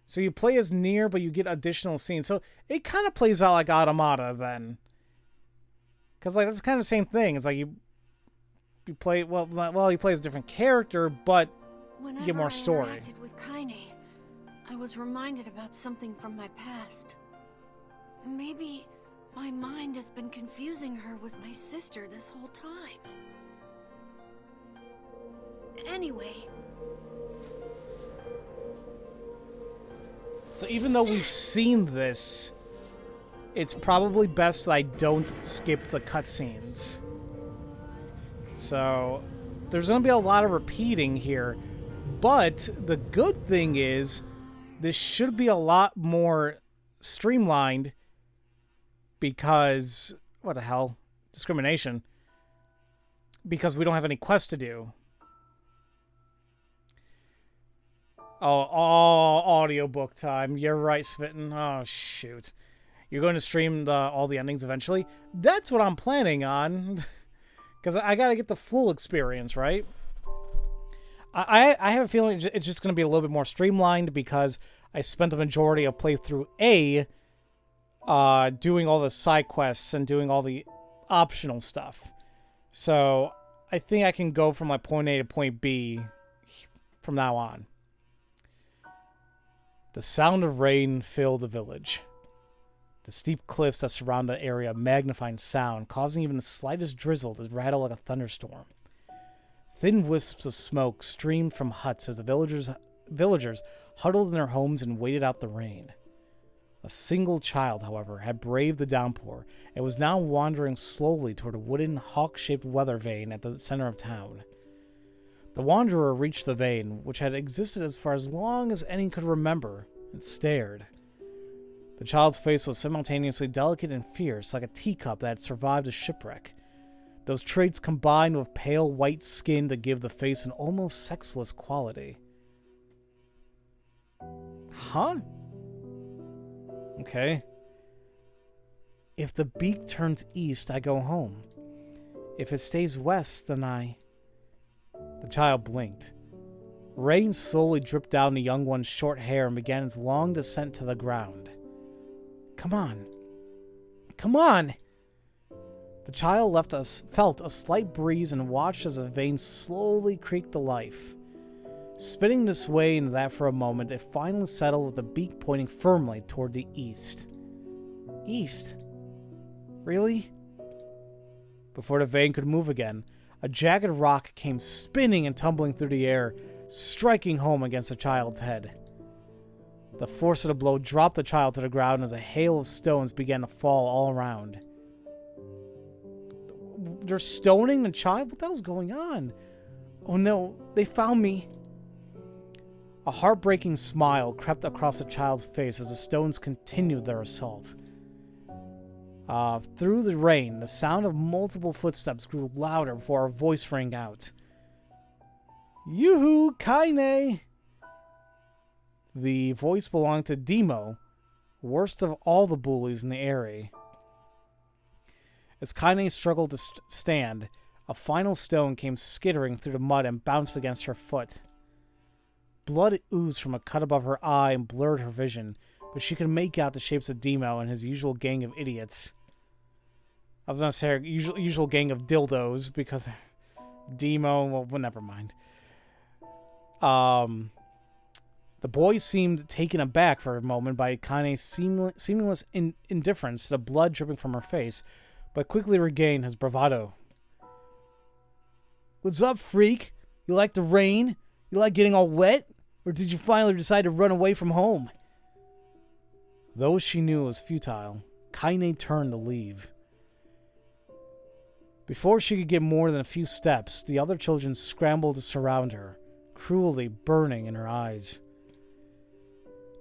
So you play as NieR, but you get additional scenes. So it kind of plays out like Automata then. Because, like, that's kind of the same thing. It's like you play, well, you play as a different character, but you get more story. Whenever I interacted with Kaine, I was reminded about something from my past. Maybe my mind has been confusing her with my sister this whole time. Anyway. So even though we've seen this, it's probably best that I don't skip the cutscenes. So there's going to be a lot of repeating here. But the good thing is, this should be a lot more streamlined because, what the hell? Discrimination. Because we don't have any quests to do. Oh, audiobook time. You're right, Smitten. Oh, shoot. You're going to stream all the endings eventually? That's what I'm planning on. Because I got to get the full experience, right? I have a feeling it's just going to be a little bit more streamlined because I spent the majority of playthrough A doing all the side quests and doing all the optional stuff. So I think I can go from like point A to point B from now on. The sound of rain filled the village. The steep cliffs that surround the area magnified sound, causing even the slightest drizzle to rattle like a thunderstorm. Thin wisps of smoke streamed from huts as the villagers huddled in their homes and waited out the rain. A single child, however, had braved the downpour and was now wandering slowly toward a wooden, hawk-shaped weather vane at the center of town. The wanderer reached the vane, which had existed as far as long as any could remember, and stared. The child's face was simultaneously delicate and fierce, like a teacup that had survived a shipwreck. Those traits combined with pale white skin to give the face an almost sexless quality. Huh? Okay. If the beak turns east, I go home. If it stays west, then I... The child blinked. Rain slowly dripped down the young one's short hair and began its long descent to the ground. Come on. Come on! The child felt a slight breeze and watched as the vein slowly creaked to life. Spinning this way and that for a moment, it finally settled with the beak pointing firmly toward the east. East? Really? Before the vein could move again, a jagged rock came spinning and tumbling through the air, striking home against the child's head. The force of the blow dropped the child to the ground as a hail of stones began to fall all around. They're stoning the child? What the hell's going on? Oh no, they found me. A heartbreaking smile crept across the child's face as the stones continued their assault. Through the rain, the sound of multiple footsteps grew louder before a voice rang out. Yoo-hoo, Kaine! The voice belonged to Demo, worst of all the bullies in the area. As Kaine struggled to stand, a final stone came skittering through the mud and bounced against her foot. Blood oozed from a cut above her eye and blurred her vision, but she could make out the shapes of Demo and his usual gang of idiots. I was going to say usual gang of dildos, because Demo, well, never mind. The boy seemed taken aback for a moment by Kaine's seamless indifference to the blood dripping from her face, but quickly regained his bravado. What's up, freak? You like the rain? You like getting all wet? Or did you finally decide to run away from home? Though she knew it was futile, Kaine turned to leave. Before she could get more than a few steps, the other children scrambled to surround her, cruelly burning in her eyes.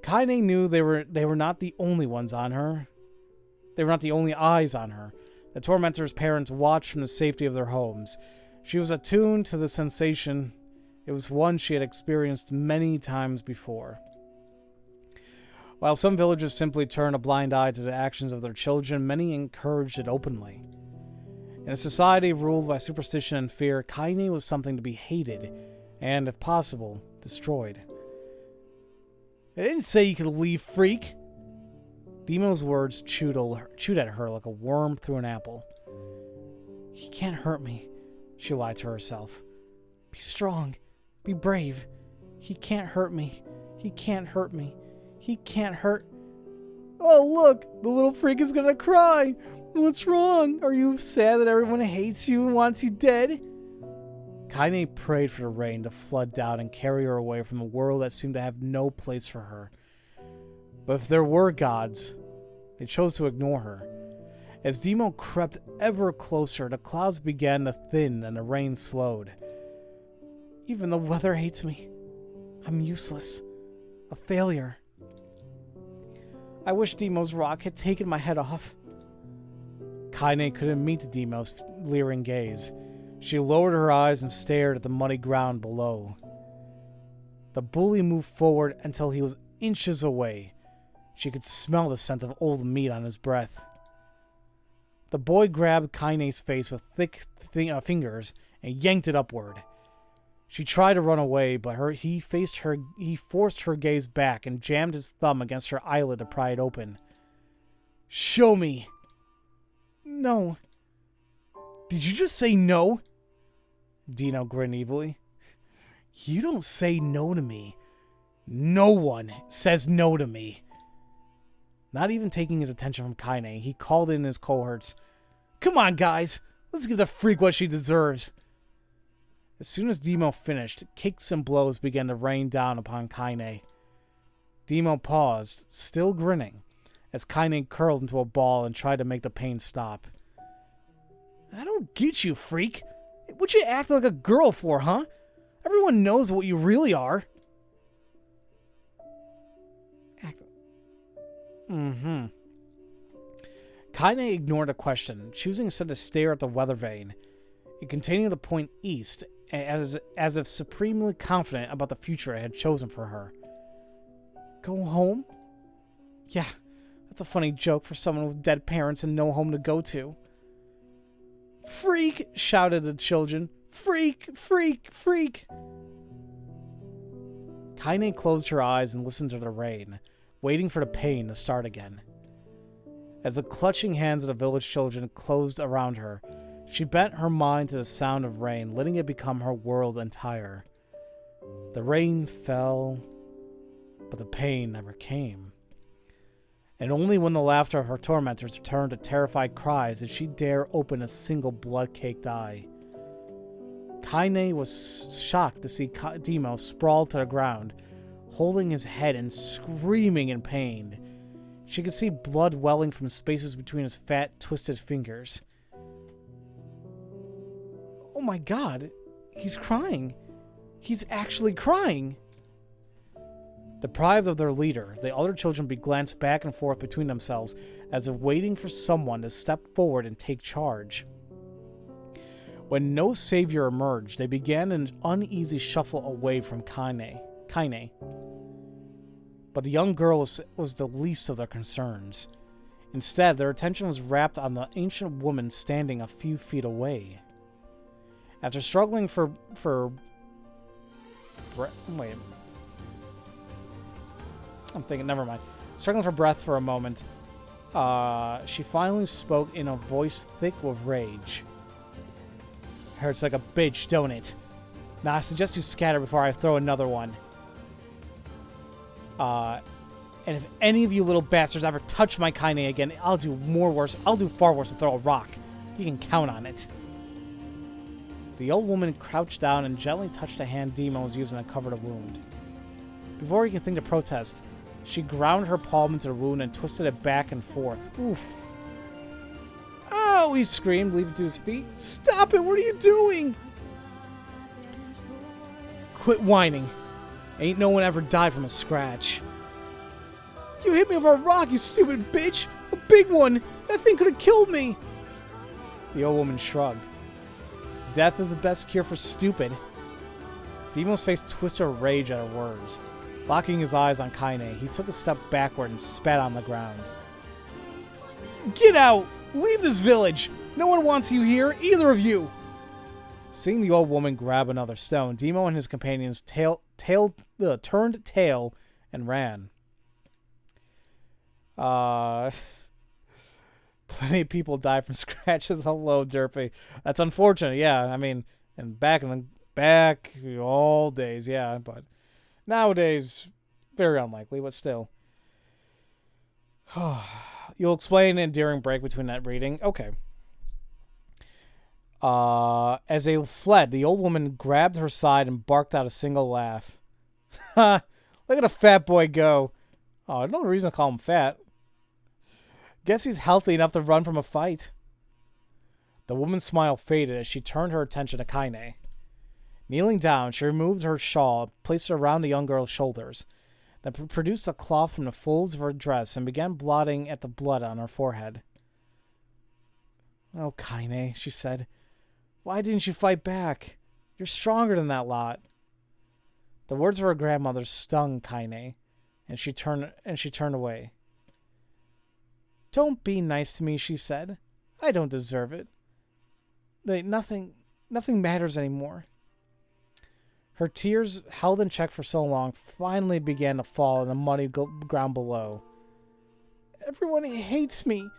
Kaine knew they were not the only ones on her. They were not the only eyes on her. The tormentor's parents watched from the safety of their homes. She was attuned to the sensation. It was one she had experienced many times before. While some villagers simply turned a blind eye to the actions of their children, many encouraged it openly. In a society ruled by superstition and fear, Kaine was something to be hated and, if possible, destroyed. I didn't say you could leave, freak. Demo's words chewed at her like a worm through an apple. He can't hurt me, she lied to herself. Be strong. Be brave. He can't hurt me. He can't hurt me. He can't hurt... Oh, look! The little freak is gonna cry! What's wrong? Are you sad that everyone hates you and wants you dead? Kaine prayed for the rain to flood down and carry her away from a world that seemed to have no place for her. But if there were gods, they chose to ignore her. As Demo crept ever closer, the clouds began to thin and the rain slowed. Even the weather hates me. I'm useless. A failure. I wish Demo's rock had taken my head off. Kaine couldn't meet Demo's leering gaze. She lowered her eyes and stared at the muddy ground below. The bully moved forward until he was inches away. She could smell the scent of old meat on his breath. The boy grabbed Kaine's face with thick fingers and yanked it upward. She tried to run away, but he forced her gaze back and jammed his thumb against her eyelid to pry it open. Show me! No. Did you just say no? Dino grinned evilly. You don't say no to me. No one says no to me. Not even taking his attention from Kaine, he called in his cohorts. Come on, guys. Let's give the freak what she deserves. As soon as Demo finished, kicks and blows began to rain down upon Kaine. Demo paused, still grinning, as Kaine curled into a ball and tried to make the pain stop. I don't get you, freak. What you act like a girl for, huh? Everyone knows what you really are. Kaine ignored the question, choosing instead to stare at the weather vane, it containing the point east, as if supremely confident about the future it had chosen for her. Go home? Yeah, that's a funny joke for someone with dead parents and no home to go to. Freak! Shouted the children. Freak! Freak! Freak! Kaine closed her eyes and listened to the rain, waiting for the pain to start again. As the clutching hands of the village children closed around her, she bent her mind to the sound of rain, letting it become her world entire. The rain fell, but the pain never came. And only when the laughter of her tormentors turned to terrified cries did she dare open a single blood-caked eye. Kaine was shocked to see Demo sprawled to the ground, holding his head and screaming in pain. She could see blood welling from spaces between his fat, twisted fingers. Oh my god, he's crying. He's actually crying. Deprived of their leader, the other children glanced back and forth between themselves as if waiting for someone to step forward and take charge. When no savior emerged, they began an uneasy shuffle away from Kaine. But the young girl was the least of their concerns. Instead, their attention was wrapped on the ancient woman standing a few feet away. After struggling struggling for breath for a moment, she finally spoke in a voice thick with rage. Hurts like a bitch, don't it? Now I suggest you scatter before I throw another one. And if any of you little bastards ever touch my Kaine again, I'll do far worse than throw a rock. You can count on it. The old woman crouched down and gently touched a hand Demo was using to cover the wound. Before he could think to protest, she ground her palm into the wound and twisted it back and forth. Oof. Oh, he screamed, leaping to his feet. Stop it! What are you doing? Quit whining. Ain't no one ever died from a scratch. You hit me with a rock, you stupid bitch! A big one! That thing could have killed me! The old woman shrugged. Death is the best cure for stupid. Demo's face twisted with rage at her words. Locking his eyes on Kaine, he took a step backward and spat on the ground. Get out! Leave this village! No one wants you here, either of you! Seeing the old woman grab another stone, Demo and his companions turned tail and ran. Plenty of people died from scratches. Hello, Derpy. That's unfortunate. Yeah, I mean, and back all days, yeah, but nowadays, very unlikely, but still. You'll explain an endearing break between that reading. Okay. As they fled, the old woman grabbed her side and barked out a single laugh. Ha! Look at a fat boy go. Oh, no reason to call him fat. Guess he's healthy enough to run from a fight. The woman's smile faded as she turned her attention to Kaine. Kneeling down, she removed her shawl, placed it around the young girl's shoulders, then produced a cloth from the folds of her dress and began blotting at the blood on her forehead. Oh, Kaine, she said. Why didn't you fight back? You're stronger than that lot. The words of her grandmother stung Kaine, and she turned away. Don't be nice to me, she said. I don't deserve it. Nothing matters anymore. Her tears, held in check for so long, finally began to fall in the muddy ground below. Everyone hates me.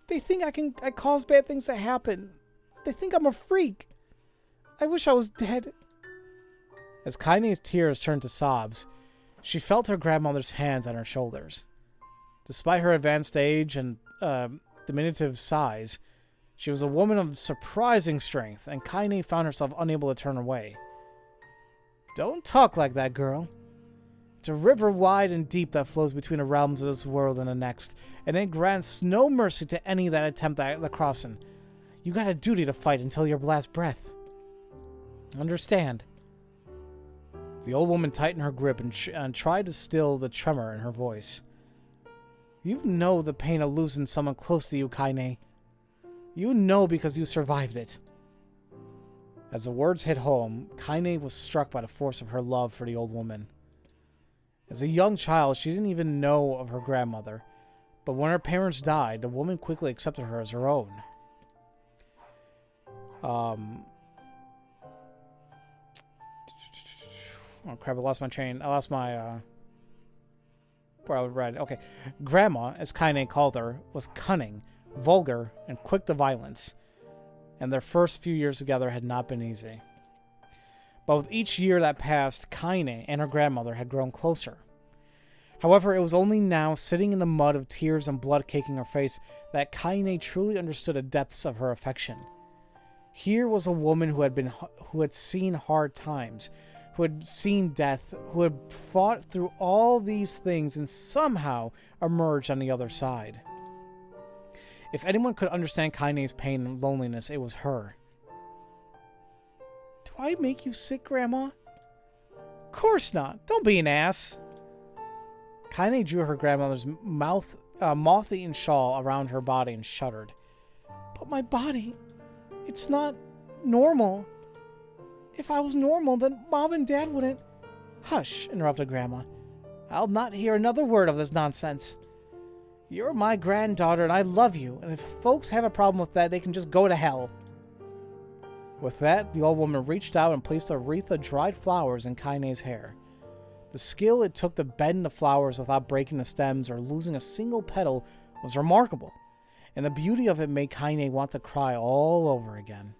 They think I cause bad things to happen. They think I'm a freak. I wish I was dead. As Kaine's tears turned to sobs, she felt her grandmother's hands on her shoulders. Despite her advanced age and diminutive size, she was a woman of surprising strength, and Kaine found herself unable to turn away. Don't talk like that, girl. It's a river wide and deep that flows between the realms of this world and the next, and it grants no mercy to any that attempt the crossing. You got a duty to fight until your last breath. Understand? The old woman tightened her grip and tried to still the tremor in her voice. You know the pain of losing someone close to you, Kaine. You know because you survived it. As the words hit home, Kaine was struck by the force of her love for the old woman. As a young child, she didn't even know of her grandmother, but when her parents died, the woman quickly accepted her as her own. Oh crap, I lost my train. I lost my, where I would read. Okay. Grandma, as Kaine called her, was cunning, vulgar, and quick to violence, and their first few years together had not been easy. But with each year that passed, Kaine and her grandmother had grown closer. However, it was only now, sitting in the mud of tears and blood caking her face, that Kaine truly understood the depths of her affection. Here was a woman who had seen hard times, who had seen death, who had fought through all these things and somehow emerged on the other side. If anyone could understand Kaine's pain and loneliness, it was her. Do I make you sick, Grandma? Of course not. Don't be an ass. Kaine drew her grandmother's moth-eaten shawl around her body and shuddered. But my body, it's not normal. If I was normal, then Mom and Dad wouldn't... Hush, interrupted Grandma. I'll not hear another word of this nonsense. You're my granddaughter and I love you, and if folks have a problem with that, they can just go to hell. With that, the old woman reached out and placed a wreath of dried flowers in Kaine's hair. The skill it took to bend the flowers without breaking the stems or losing a single petal was remarkable, and the beauty of it made Kaine want to cry all over again.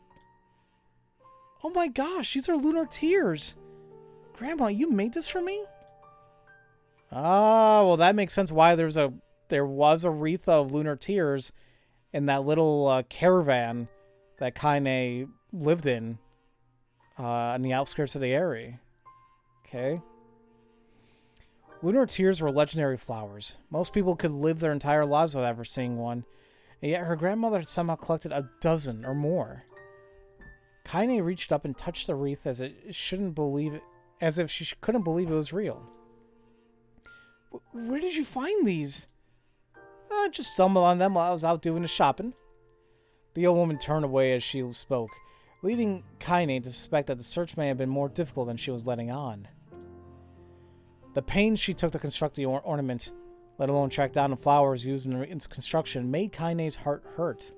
Oh my gosh, these are lunar tears! Grandma, you made this for me? Ah, well that makes sense why there was a wreath of lunar tears in that little caravan that Kaine lived in on the outskirts of the area. Okay. Lunar tears were legendary flowers. Most people could live their entire lives without ever seeing one, and yet her grandmother had somehow collected a dozen or more. Kaine reached up and touched the wreath as if she couldn't believe it was real. Where did you find these? I just stumbled on them while I was out doing the shopping. The old woman turned away as she spoke, leading Kaine to suspect that the search may have been more difficult than she was letting on. The pains she took to construct the ornament, let alone track down the flowers used in its construction, made Kaine's heart hurt.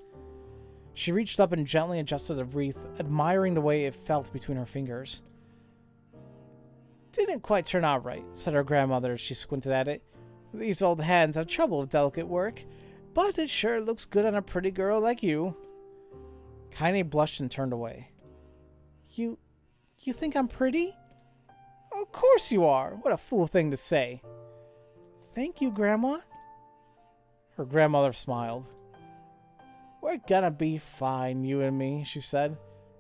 She reached up and gently adjusted the wreath, admiring the way it felt between her fingers. Didn't quite turn out right, said her grandmother as she squinted at it. These old hands have trouble with delicate work, but it sure looks good on a pretty girl like you. Kaine blushed and turned away. You think I'm pretty? Of course you are. What a fool thing to say. Thank you, Grandma. Her grandmother smiled. We're gonna be fine, you and me, she said.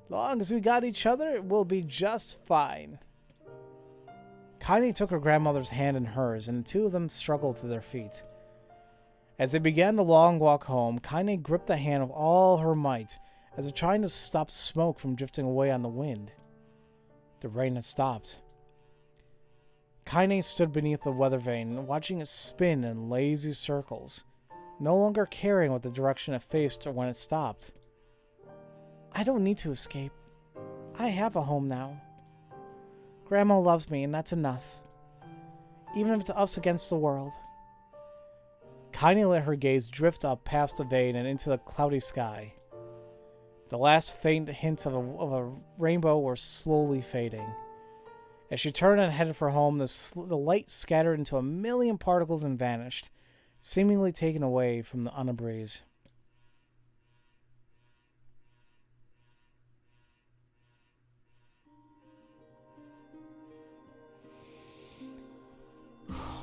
Long as we got each other, we'll be just fine. Kaine took her grandmother's hand in hers, and the two of them struggled to their feet. As they began the long walk home, Kaine gripped the hand with all her might, as if trying to stop smoke from drifting away on the wind. The rain had stopped. Kaine stood beneath the weather vane, watching it spin in lazy circles, no longer caring what the direction it faced or when it stopped. I don't need to escape. I have a home now. Grandma loves me, and that's enough. Even if it's us against the world. Kaine let her gaze drift up past the vane and into the cloudy sky. The last faint hints of a rainbow were slowly fading. As she turned and headed for home, the light scattered into a million particles and vanished, seemingly taken away from on a breeze.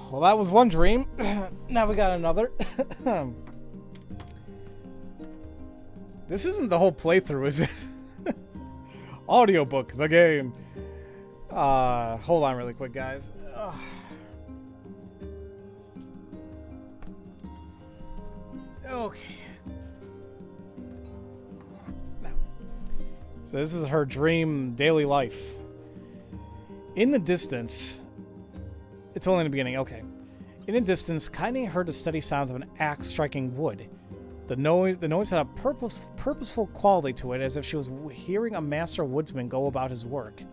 Well, that was one dream. Now we got another. This isn't the whole playthrough, is it? Audiobook, the game. Hold on really quick, guys. Okay. Now. So this is her dream daily life. In the distance... It's only in the beginning, okay. In the distance, Kaine heard the steady sounds of an axe striking wood. The noise had a purposeful quality to it, as if she was hearing a master woodsman go about his work.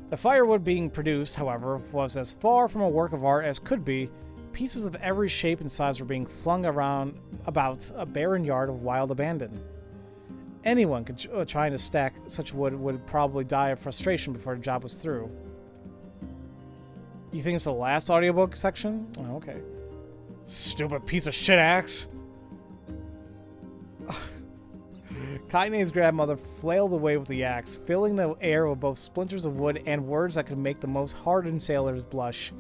The firewood being produced, however, was as far from a work of art as could be. Pieces of every shape and size were being flung around about a barren yard of wild abandon. Anyone trying to stack such wood would probably die of frustration before the job was through. You think it's the last audiobook section? Oh, okay. Stupid piece of shit axe. Kaine's grandmother flailed away with the axe, filling the air with both splinters of wood and words that could make the most hardened sailors blush.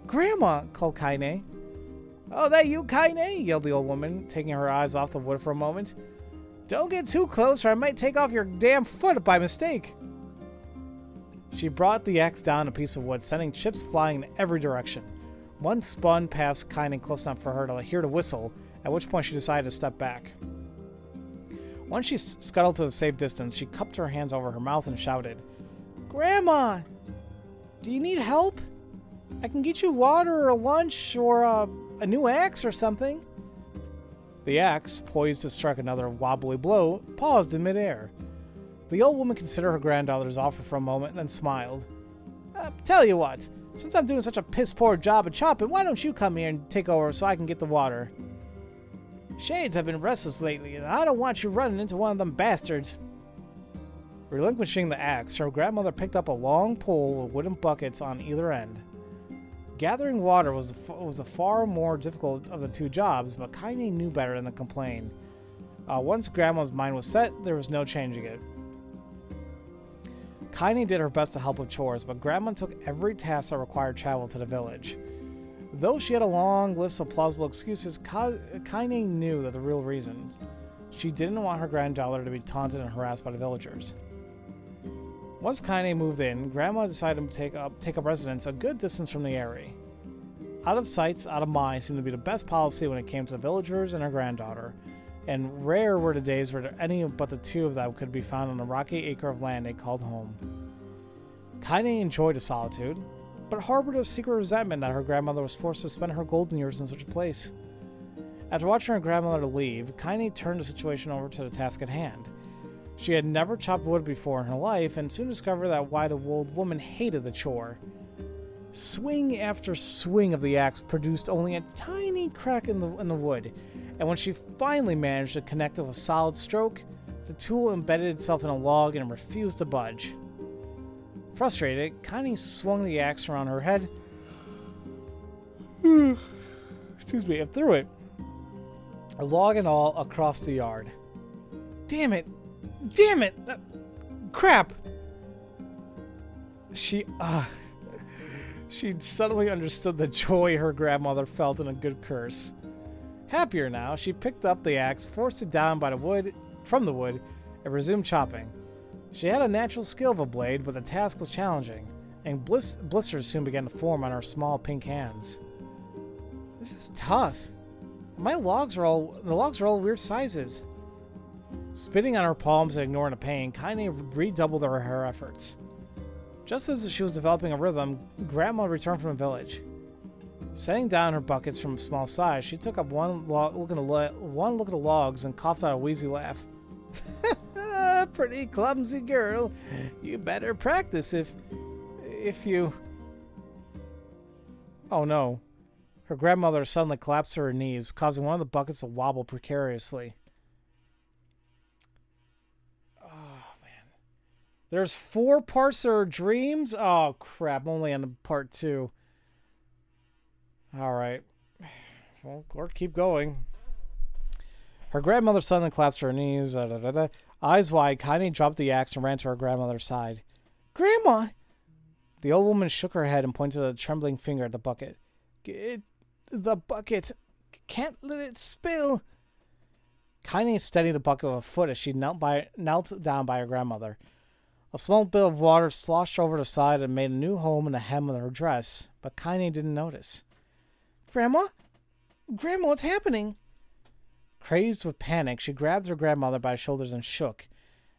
Grandma, called Kaine. Oh, that you, Kaine? Yelled the old woman, taking her eyes off the wood for a moment. Don't get too close or I might take off your damn foot by mistake. She brought the axe down a piece of wood, sending chips flying in every direction. One spun past Kaine close enough for her to hear the whistle, at which point she decided to step back. Once she scuttled to a safe distance, she cupped her hands over her mouth and shouted, Grandma! Do you need help? I can get you water or lunch or a new axe or something. The axe, poised to strike another wobbly blow, paused in midair. The old woman considered her granddaughter's offer for a moment and then smiled. Tell you what, since I'm doing such a piss-poor job of chopping, why don't you come here and take over so I can get the water? Shades have been restless lately, and I don't want you running into one of them bastards. Relinquishing the axe, her grandmother picked up a long pole with wooden buckets on either end. Gathering water was the far more difficult of the two jobs, but Kaine knew better than to complain. Once Grandma's mind was set, there was no changing it. Kaine did her best to help with chores, but Grandma took every task that required travel to the village. Though she had a long list of plausible excuses, Kaine knew that the real reason. She didn't want her granddaughter to be taunted and harassed by the villagers. Once Kaine moved in, Grandma decided to take up residence a good distance from the area. Out of sight, out of mind seemed to be the best policy when it came to the villagers and her granddaughter, and rare were the days where any but the two of them could be found on a rocky acre of land they called home. Kaine enjoyed the solitude, but harbored a secret resentment that her grandmother was forced to spend her golden years in such a place. After watching her grandmother leave, Kaine turned the situation over to the task at hand. She had never chopped wood before in her life, and soon discovered that why the old woman hated the chore. Swing after swing of the axe produced only a tiny crack in the wood, and when she finally managed to connect with a solid stroke, the tool embedded itself in a log and refused to budge. Frustrated, Kaine swung the axe around her head. Excuse me, and threw it, a log and all, across the yard. Damn it! Damn it! Crap! She suddenly understood the joy her grandmother felt in a good curse. Happier now, she picked up the axe, forced it down from the wood, and resumed chopping. She had a natural skill of a blade, but the task was challenging, and blisters soon began to form on her small pink hands. This is tough. The logs are all weird sizes. Spitting on her palms and ignoring the pain, Kaine redoubled her efforts. Just as she was developing a rhythm, Grandma returned from the village. Setting down her buckets from a small size, she took up one look at the logs and coughed out a wheezy laugh. Pretty clumsy girl. You better practice if you... Oh no. Her grandmother suddenly collapsed to her knees, causing one of the buckets to wobble precariously. Oh, man. There's 4 parts to her dreams? Oh, crap. I'm only on part 2. Alright. Well, or keep going. Her grandmother suddenly collapsed to her knees. Eyes wide, Kaine dropped the axe and ran to her grandmother's side. Grandma! The old woman shook her head and pointed a trembling finger at the bucket. The bucket. Can't let it spill. Kaine steadied the bucket with a foot as she knelt down by her grandmother. A small bit of water sloshed over the side and made a new home in the hem of her dress, but Kaine didn't notice. Grandma? Grandma, what's happening? Crazed with panic, she grabbed her grandmother by the shoulders and shook.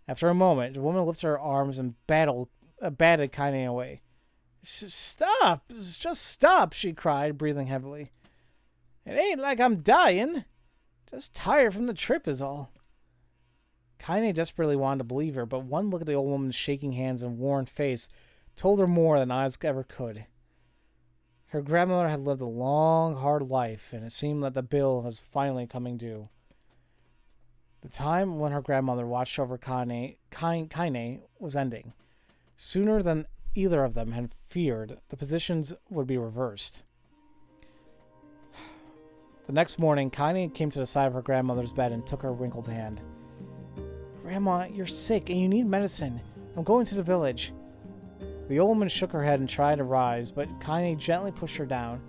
After a moment, the woman lifted her arms and batted Kaine away. Stop! Just stop, she cried, breathing heavily. It ain't like I'm dying. Just tired from the trip is all. Kaine desperately wanted to believe her, but one look at the old woman's shaking hands and worn face told her more than eyes ever could. Her grandmother had lived a long, hard life, and it seemed that the bill was finally coming due. The time when her grandmother watched over Kaine was ending. Sooner than either of them had feared, the positions would be reversed. The next morning, Kaine came to the side of her grandmother's bed and took her wrinkled hand. Grandma, you're sick and you need medicine. I'm going to the village. The old woman shook her head and tried to rise, but Kaine gently pushed her down.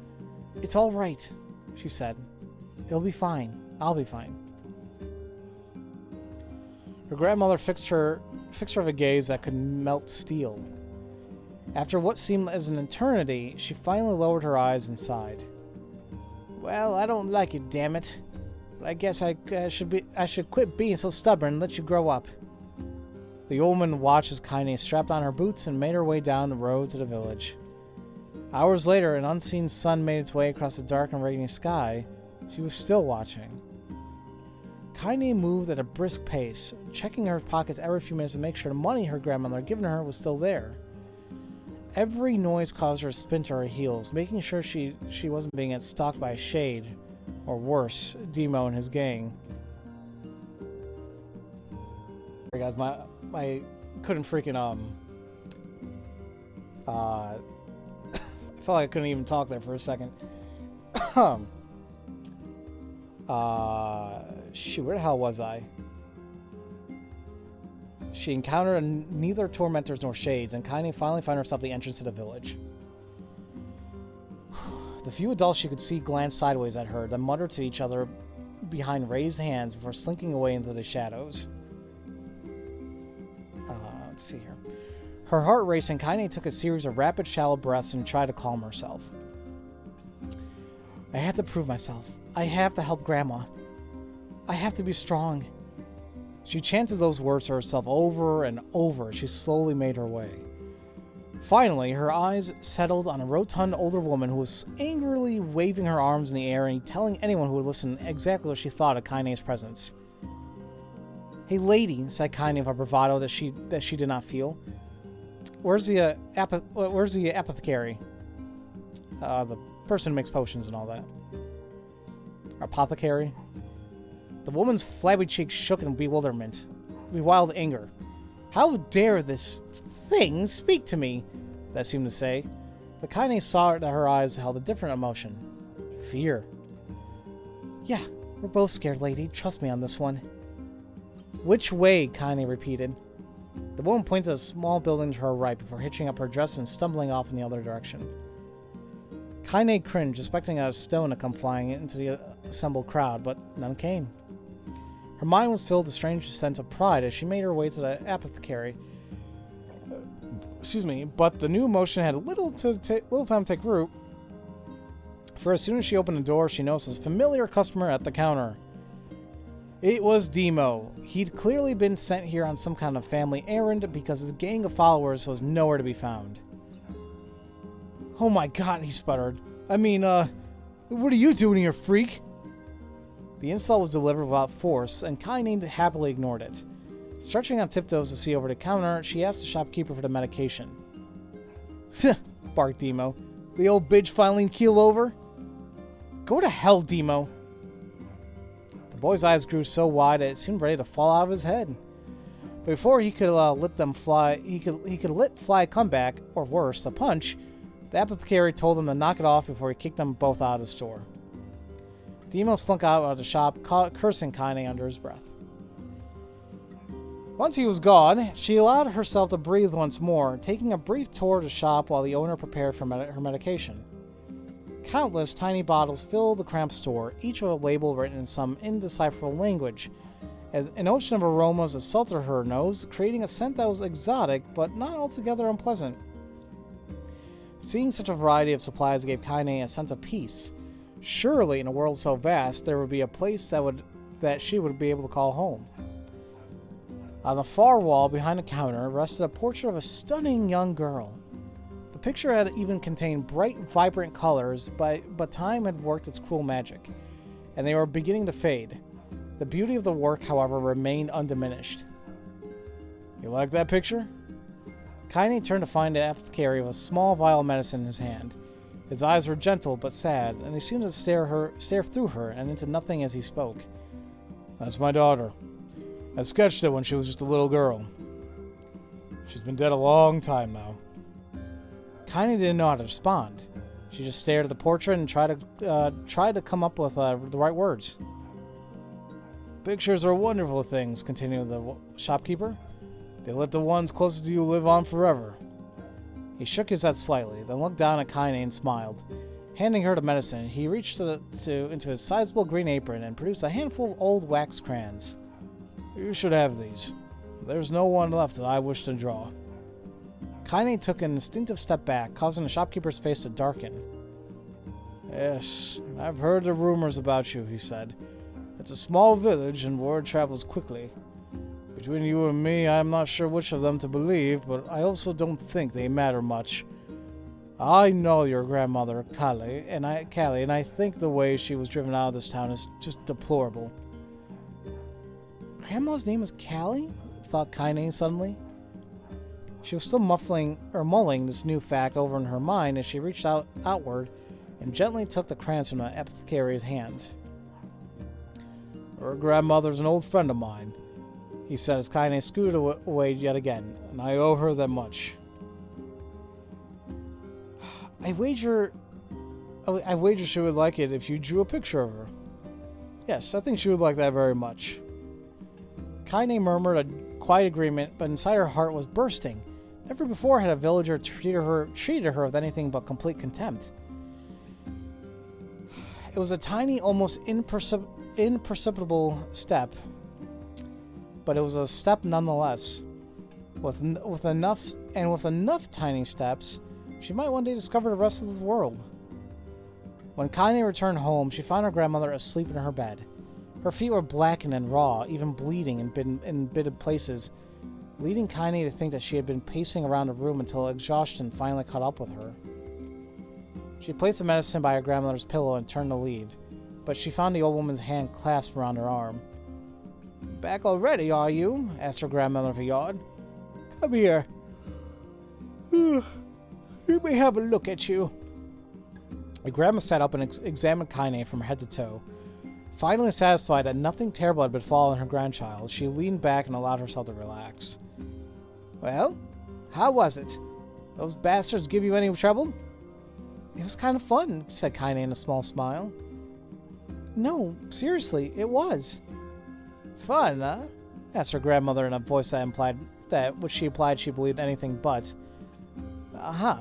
It's all right, she said. It'll be fine. I'll be fine. Her grandmother fixed her with a gaze that could melt steel. After what seemed as an eternity, she finally lowered her eyes and sighed. Well, I don't like it, damn it. But I guess I should quit being so stubborn and let you grow up. The old woman watched as Kaine strapped on her boots and made her way down the road to the village. Hours later, an unseen sun made its way across the dark and rainy sky. She was still watching. Kaine moved at a brisk pace, checking her pockets every few minutes to make sure the money her grandmother had given her was still there. Every noise caused her to spin to her heels, making sure she wasn't being stalked by a shade, or worse, Demo and his gang. Sorry guys, my couldn't freaking I felt like I couldn't even talk there for a second. Shoot, where the hell was I? She encountered neither tormentors nor shades, and Kaine finally found herself at the entrance to the village. The few adults she could see glanced sideways at her, then muttered to each other behind raised hands before slinking away into the shadows. Let's see here. Her heart racing, Kaine took a series of rapid, shallow breaths and tried to calm herself. I have to prove myself. I have to help Grandma. I have to be strong. She chanted those words to herself over and over as she slowly made her way. Finally, her eyes settled on a rotund older woman who was angrily waving her arms in the air and telling anyone who would listen exactly what she thought of Kaine's presence. Hey lady, said Kaine with a bravado that she did not feel. Where's the apothecary? The person who makes potions and all that. Apothecary? The woman's flabby cheeks shook in bewilderment, wild anger. How dare this things speak to me, that seemed to say. But Kaine saw that her eyes held a different emotion. Fear. Yeah, we're both scared, lady. Trust me on this one. Which way? Kaine repeated. The woman pointed at a small building to her right before hitching up her dress and stumbling off in the other direction. Kaine cringed, expecting a stone to come flying into the assembled crowd, but none came. Her mind was filled with a strange sense of pride as she made her way to the apothecary. But the new emotion had little time to take root. For as soon as she opened the door, she noticed a familiar customer at the counter. It was Demo. He'd clearly been sent here on some kind of family errand because his gang of followers was nowhere to be found. Oh my god, he sputtered. I mean, what are you doing here, freak? The insult was delivered without force, and Kaine happily ignored it. Stretching on tiptoes to see over the counter, she asked the shopkeeper for the medication. Barked Demo. The old bitch finally keeled over? Go to hell, Demo. The boy's eyes grew so wide that it seemed ready to fall out of his head. But before he could let them fly, he could let fly a comeback, or worse, a punch. The apothecary told him to knock it off before he kicked them both out of the store. Demo slunk out of the shop, cursing Kaine under his breath. Once he was gone, she allowed herself to breathe once more, taking a brief tour of the shop while the owner prepared for her medication. Countless tiny bottles filled the cramped store, each with a label written in some indecipherable language, as an ocean of aromas assaulted her nose, creating a scent that was exotic but not altogether unpleasant. Seeing such a variety of supplies gave Kaine a sense of peace. Surely, in a world so vast, there would be a place that she would be able to call home. On the far wall behind the counter rested a portrait of a stunning young girl. The picture had even contained bright, vibrant colors, but time had worked its cruel magic, and they were beginning to fade. The beauty of the work, however, remained undiminished. You like that picture? Kaine turned to find the apothecary with a small vial of medicine in his hand. His eyes were gentle but sad, and he seemed to stare through her and into nothing as he spoke. That's my daughter. I sketched it when she was just a little girl. She's been dead a long time now. Kaine didn't know how to respond. She just stared at the portrait and tried to come up with the right words. Pictures are wonderful things, continued the shopkeeper. They let the ones closest to you live on forever. He shook his head slightly, then looked down at Kaine and smiled. Handing her the medicine, he reached into his sizable green apron and produced a handful of old wax crayons. You should have these. There's no one left that I wish to draw. Kaine took an instinctive step back, causing the shopkeeper's face to darken. Yes, I've heard the rumors about you, he said. It's a small village and word travels quickly. Between you and me, I'm not sure which of them to believe, but I also don't think they matter much. I know your grandmother, Callie, and I think the way she was driven out of this town is just deplorable. Grandma's name is Callie? Thought Kaine suddenly. She was still mulling this new fact over in her mind as she reached outward and gently took the crayons from the apothecary's hands. Her grandmother's an old friend of mine, he said as Kaine scooted away yet again, and I owe her that much. I wager she would like it if you drew a picture of her. Yes, I think she would like that very much. Kaine murmured a quiet agreement, but inside her heart was bursting. Never before had a villager treated her with anything but complete contempt. It was a tiny, almost imperceptible step, but it was a step nonetheless. With enough tiny steps, she might one day discover the rest of the world. When Kaine returned home, she found her grandmother asleep in her bed. Her feet were blackened and raw, even bleeding in bitted places, leading Kaine to think that she had been pacing around the room until exhaustion finally caught up with her. She placed the medicine by her grandmother's pillow and turned to leave, but she found the old woman's hand clasped around her arm. Back already, are you? Asked her grandmother with a yawn. Come here. Let me have a look at you. The grandma sat up and examined Kaine from head to toe. Finally satisfied that nothing terrible had befallen her grandchild, she leaned back and allowed herself to relax. Well, How was it? Those bastards give you any trouble? It was kind of fun, said Kaine in a small smile. No, seriously, it was. Fun, huh? Asked her grandmother in a voice that implied she believed anything but. Uh-huh.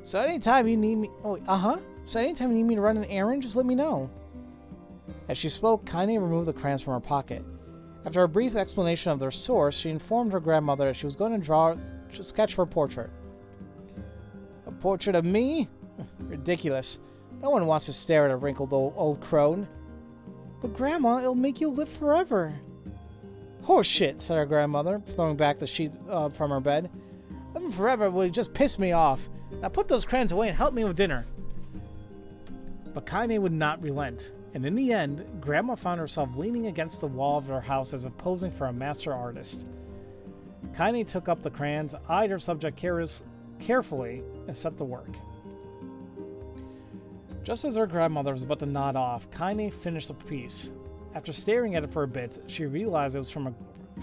So anytime you need me... Oh, uh-huh. So anytime you need me to run an errand, just let me know. As she spoke, Kaine removed the crayons from her pocket. After a brief explanation of their source, she informed her grandmother that she was going to sketch her portrait. A portrait of me? Ridiculous. No one wants to stare at a wrinkled old crone. But Grandma, it'll make you live forever. Horseshit, said her grandmother, throwing back the sheets from her bed. Living forever would just piss me off. Now put those crayons away and help me with dinner. But Kaine would not relent, and in the end, Grandma found herself leaning against the wall of her house as if posing for a master artist. Kaine took up the crayons, eyed her subject carefully, and set to work. Just as her grandmother was about to nod off, Kaine finished the piece. After staring at it for a bit, she realized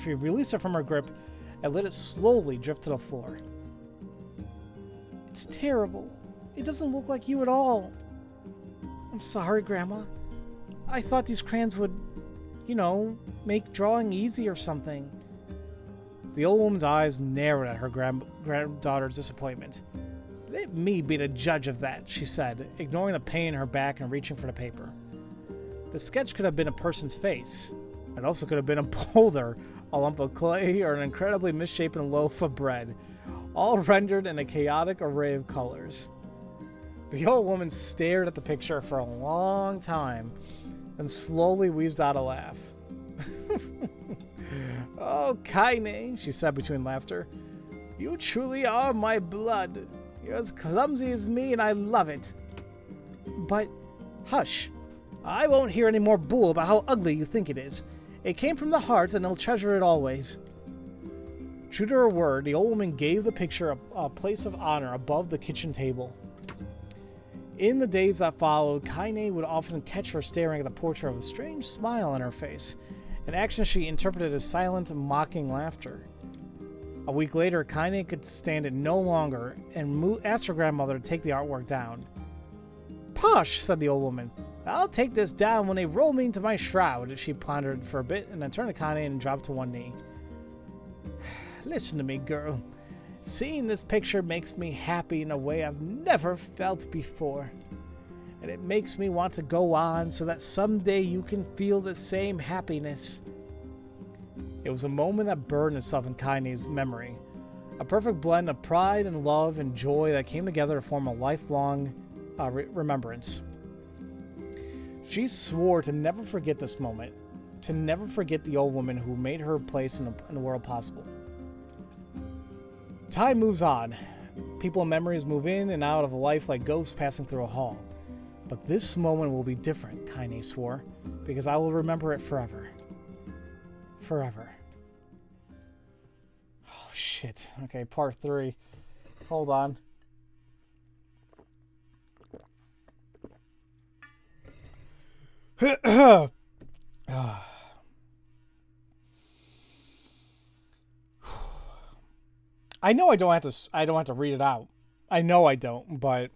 she released it from her grip and let it slowly drift to the floor. It's terrible. It doesn't look like you at all. I'm sorry, Grandma. I thought these crayons would, make drawing easy or something. The old woman's eyes narrowed at her granddaughter's disappointment. Let me be the judge of that, she said, ignoring the pain in her back and reaching for the paper. The sketch could have been a person's face. It also could have been a boulder, a lump of clay, or an incredibly misshapen loaf of bread, all rendered in a chaotic array of colors. The old woman stared at the picture for a long time, and slowly wheezed out a laugh. Oh, Kaine, she said between laughter, you truly are my blood. You're as clumsy as me, and I love it. But, hush. I won't hear any more bull about how ugly you think it is. It came from the heart, and I'll treasure it always. True to her word, the old woman gave the picture a place of honor above the kitchen table. In the days that followed, Kaine would often catch her staring at the portrait with a strange smile on her face, an action she interpreted as silent, mocking laughter. A week later, Kaine could stand it no longer and asked her grandmother to take the artwork down. Posh, said the old woman. I'll take this down when they roll me into my shroud. She pondered for a bit and then turned to Kaine and dropped to one knee. Listen to me, girl. Seeing this picture makes me happy in a way I've never felt before. And it makes me want to go on so that someday you can feel the same happiness. It was a moment that burned itself in Kaine's memory. A perfect blend of pride and love and joy that came together to form a lifelong remembrance. She swore to never forget this moment, to never forget the old woman who made her place in the world possible. Time moves on. People and memories move in and out of life like ghosts passing through a hall. But this moment will be different, Kaine swore, because I will remember it forever. Forever. Oh, shit. Okay, part 3. Hold on. I know I don't have to read it out. I know I don't, but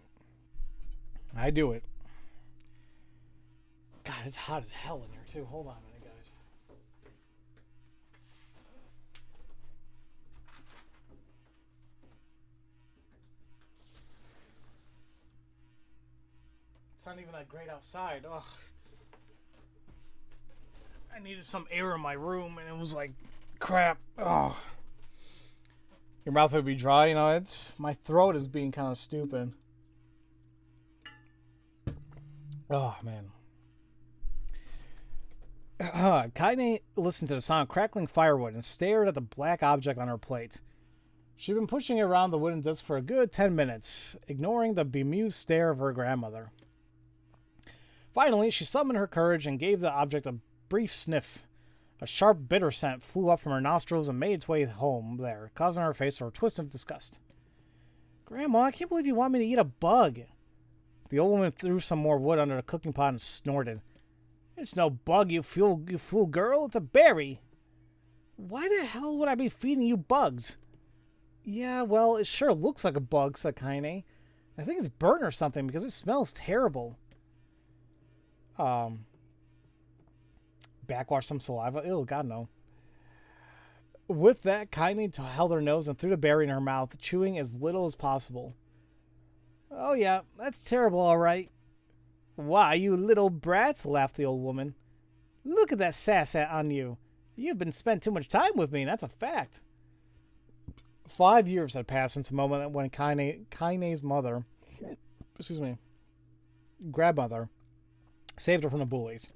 I do it. God, it's hot as hell in here too. Hold on a minute, guys. It's not even that great outside. Ugh. I needed some air in my room, and it was like crap. Oh, your mouth would be dry. It's my throat is being kind of stupid. Oh man. Kaine listened to the sound of crackling firewood and stared at the black object on her plate. She'd been pushing it around the wooden disc for a good 10 minutes, ignoring the bemused stare of her grandmother. Finally, she summoned her courage and gave the object a brief sniff. A sharp, bitter scent flew up from her nostrils and made its way home there, causing her face a twist of disgust. Grandma, I can't believe you want me to eat a bug. The old woman threw some more wood under the cooking pot and snorted. It's no bug, you fool girl. It's a berry. Why the hell would I be feeding you bugs? Yeah, well, it sure looks like a bug, said Kaine. I think it's burnt or something because it smells terrible. Backwash some saliva? Ew, God no. With that, Kaine held her nose and threw the berry in her mouth, chewing as little as possible. Oh yeah, that's terrible, all right. Why, you little brats, laughed the old woman. Look at that sass on you. You've been spent too much time with me, that's a fact. 5 years had passed since the moment when Kaine's mother, grandmother, saved her from the bullies.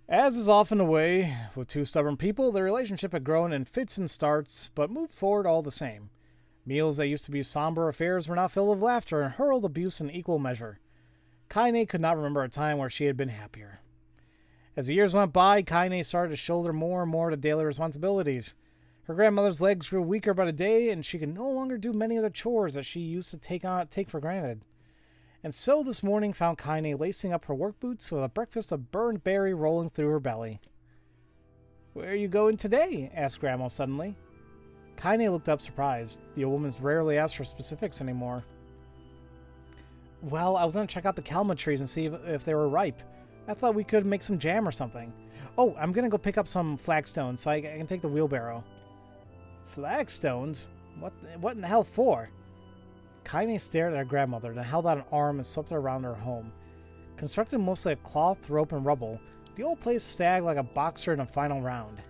As is often the way with two stubborn people, their relationship had grown in fits and starts, but moved forward all the same. Meals that used to be somber affairs were now filled with laughter and hurled abuse in equal measure. Kaine could not remember a time where she had been happier. As the years went by, Kaine started to shoulder more and more of the daily responsibilities. Her grandmother's legs grew weaker by the day, and she could no longer do many of the chores that she used to take for granted. And so this morning found Kaine lacing up her work boots with a breakfast of burned berry rolling through her belly. Where are you going today? Asked Grandma suddenly. Kaine looked up surprised. The old woman rarely asked for specifics anymore. Well, I was going to check out the calma trees and see if they were ripe. I thought we could make some jam or something. Oh, I'm going to go pick up some flagstones so I can take the wheelbarrow. Flagstones? What in the hell for? Kaine stared at her grandmother, then held out an arm and swept her around her home. Constructed mostly of cloth, rope, and rubble, the old place sagged like a boxer in a final round.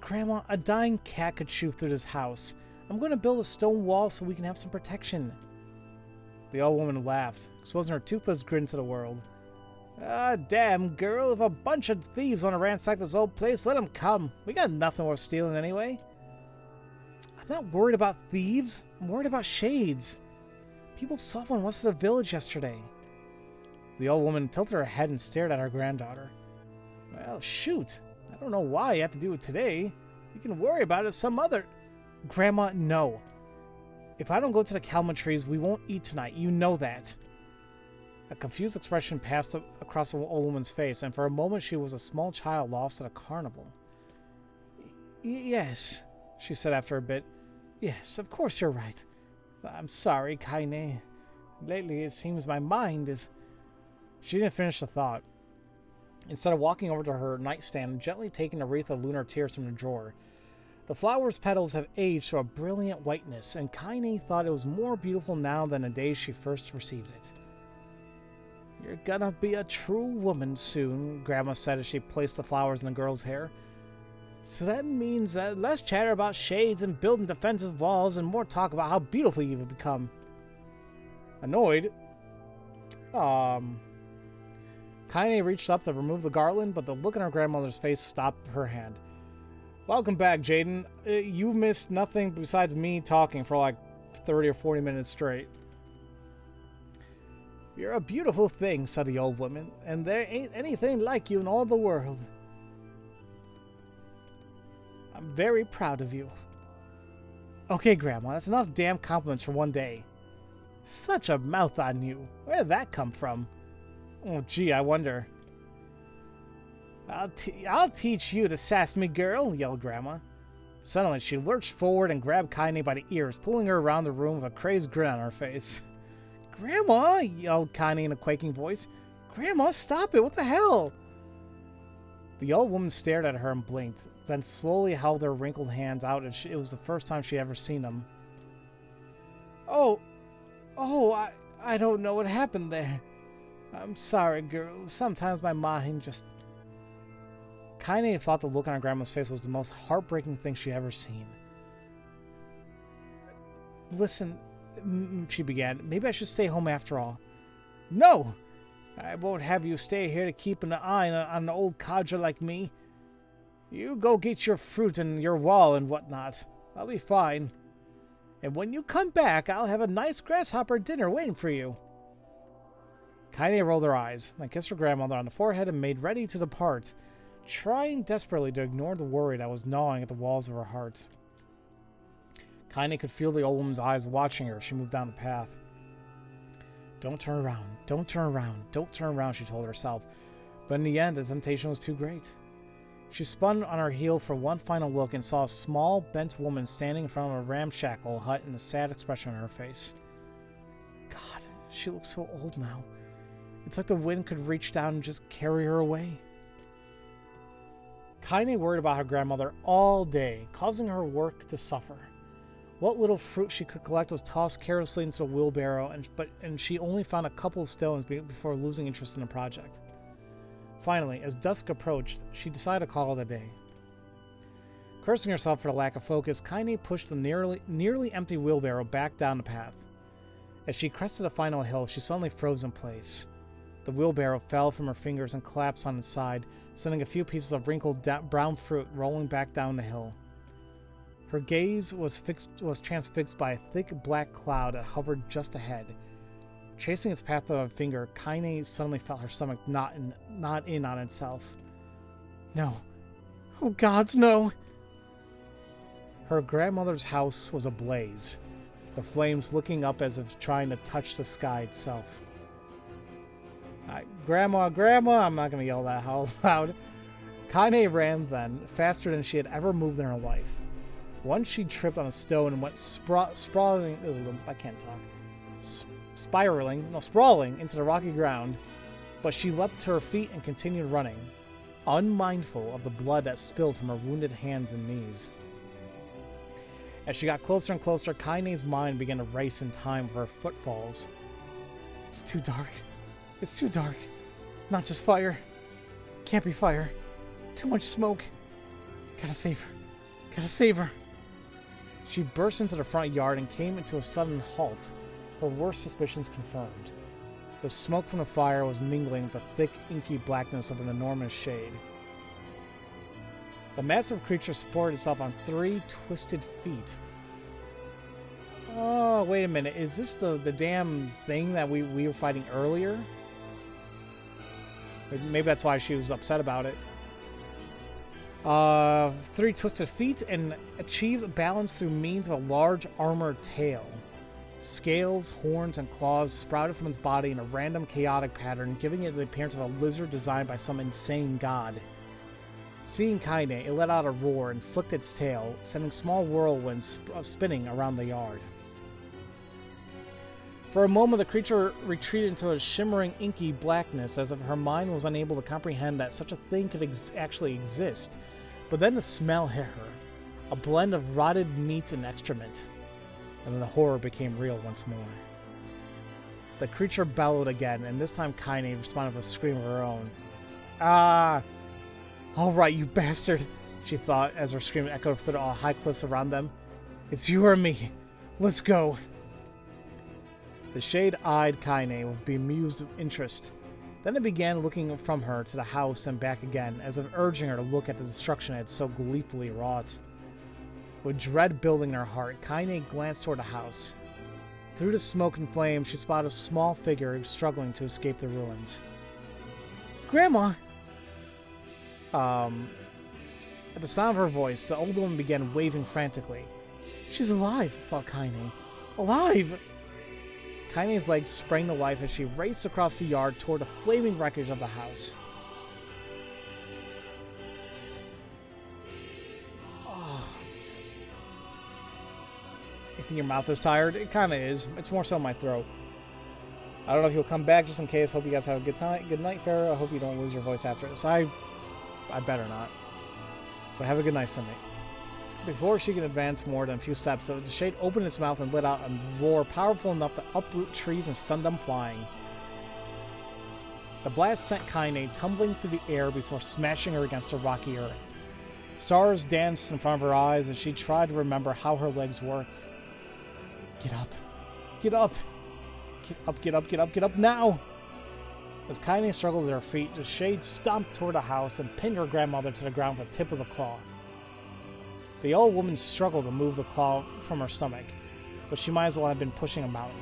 Grandma, a dying cat could shoot through this house. I'm going to build a stone wall so we can have some protection. The old woman laughed, exposing her toothless grin to the world. Ah, damn, girl, if a bunch of thieves want to ransack this old place, let them come. We got nothing worth stealing anyway. I'm not worried about thieves. I'm worried about shades. People saw one west of the village yesterday. The old woman tilted her head and stared at her granddaughter. Well, shoot. I don't know why you have to do it today. You can worry about it some other... Grandma, no. If I don't go to the calma trees, we won't eat tonight. You know that. A confused expression passed across the old woman's face, and for a moment she was a small child lost at a carnival. Yes, she said after a bit. Yes, of course you're right. I'm sorry, Kaine. Lately it seems my mind is... She didn't finish the thought. Instead of walking over to her nightstand and gently taking a wreath of lunar tears from the drawer, the flower's petals have aged to a brilliant whiteness, and Kaine thought it was more beautiful now than the day she first received it. You're gonna be a true woman soon, Grandma said as she placed the flowers in the girl's hair. So that means that less chatter about shades and building defensive walls and more talk about how beautiful you've become. Annoyed, Kaine reached up to remove the garland, but the look in her grandmother's face stopped her hand. Welcome back, Jaden. You missed nothing besides me talking for like 30 or 40 minutes straight. You're a beautiful thing, said the old woman, and there ain't anything like you in all the world. I'm very proud of you. Okay, Grandma, that's enough damn compliments for one day. Such a mouth on you. Where did that come from? Oh, gee, I wonder. I'll teach you to sass me, girl, yelled Grandma. Suddenly, she lurched forward and grabbed Kaine by the ears, pulling her around the room with a crazed grin on her face. Grandma, yelled Kaine in a quaking voice. Grandma, stop it, what the hell? The old woman stared at her and blinked, then slowly held her wrinkled hands out as it was the first time she had ever seen them. I don't know what happened there. I'm sorry, girl. Sometimes my mind just... Kaine thought the look on her grandma's face was the most heartbreaking thing she had ever seen. Listen, she began. Maybe I should stay home after all. No! I won't have you stay here to keep an eye on an old codger like me. You go get your fruit and your wall and whatnot. I'll be fine. And when you come back, I'll have a nice grasshopper dinner waiting for you. Kaine rolled her eyes, then kissed her grandmother on the forehead and made ready to depart, trying desperately to ignore the worry that was gnawing at the walls of her heart. Kaine could feel the old woman's eyes watching her as she moved down the path. Don't turn around, don't turn around, don't turn around, she told herself. But in the end, the temptation was too great. She spun on her heel for one final look and saw a small, bent woman standing in front of a ramshackle hut and a sad expression on her face. God, she looks so old now. It's like the wind could reach down and just carry her away. Kaine worried about her grandmother all day, causing her work to suffer. What little fruit she could collect was tossed carelessly into a wheelbarrow, and she only found a couple of stones before losing interest in the project. Finally, as dusk approached, she decided to call it a day. Cursing herself for the lack of focus, Kaine pushed the nearly empty wheelbarrow back down the path. As she crested the final hill, she suddenly froze in place. The wheelbarrow fell from her fingers and collapsed on its side, sending a few pieces of wrinkled brown fruit rolling back down the hill. Her gaze was transfixed by a thick black cloud that hovered just ahead. Chasing its path with a finger, Kaine suddenly felt her stomach knot in on itself. No. Oh gods, no! Her grandmother's house was ablaze, the flames licking up as if trying to touch the sky itself. Grandma, I'm not going to yell that loud. Kaine ran then, faster than she had ever moved in her life. Once she tripped on a stone and went sprawling into the rocky ground, but she leapt to her feet and continued running, unmindful of the blood that spilled from her wounded hands and knees. As she got closer and closer, Kaine's mind began to race in time for her footfalls. It's too dark. It's too dark. Not just fire. Can't be fire. Too much smoke. Gotta save her. Gotta save her. She burst into the front yard and came into a sudden halt, her worst suspicions confirmed. The smoke from the fire was mingling with the thick, inky blackness of an enormous shade. The massive creature supported itself on 3 twisted feet. Oh, wait a minute. Is this the damn thing that we were fighting earlier? Maybe that's why she was upset about it. 3 twisted feet and achieved balance through means of a large armored tail. Scales, horns, and claws sprouted from its body in a random chaotic pattern, giving it the appearance of a lizard designed by some insane god. Seeing Kaine, it let out a roar and flicked its tail, sending small whirlwinds spinning around the yard. For a moment, the creature retreated into a shimmering, inky blackness, as if her mind was unable to comprehend that such a thing could actually exist. But then the smell hit her, a blend of rotted meat and excrement, and then the horror became real once more. The creature bellowed again, and this time Kaine responded with a scream of her own. Ah! All right, you bastard, she thought, as her scream echoed through the high cliffs around them. It's you or me. Let's go. The shade eyed Kaine with bemused interest. Then it began looking from her to the house and back again, as if urging her to look at the destruction it had so gleefully wrought. With dread building in her heart, Kaine glanced toward the house. Through the smoke and flames, she spotted a small figure struggling to escape the ruins. Grandma! At the sound of her voice, the old woman began waving frantically. She's alive, thought Kaine. Alive! Kaine's legs sprang to life as she raced across the yard toward the flaming wreckage of the house. Oh. You think your mouth is tired? It kind of is. It's more so my throat. I don't know if you'll come back just in case. Hope you guys have a good time. Good night, Farrah. I hope you don't lose your voice after this. I better not. But have a good night, Sunday. Before she could advance more than a few steps, the shade opened its mouth and let out a roar powerful enough to uproot trees and send them flying. The blast sent Kaine tumbling through the air before smashing her against the rocky earth. Stars danced in front of her eyes as she tried to remember how her legs worked. Get up. Get up. Get up, get up, get up, get up now! As Kaine struggled with her feet, the shade stomped toward the house and pinned her grandmother to the ground with the tip of the claw. The old woman struggled to move the claw from her stomach, but she might as well have been pushing a mountain.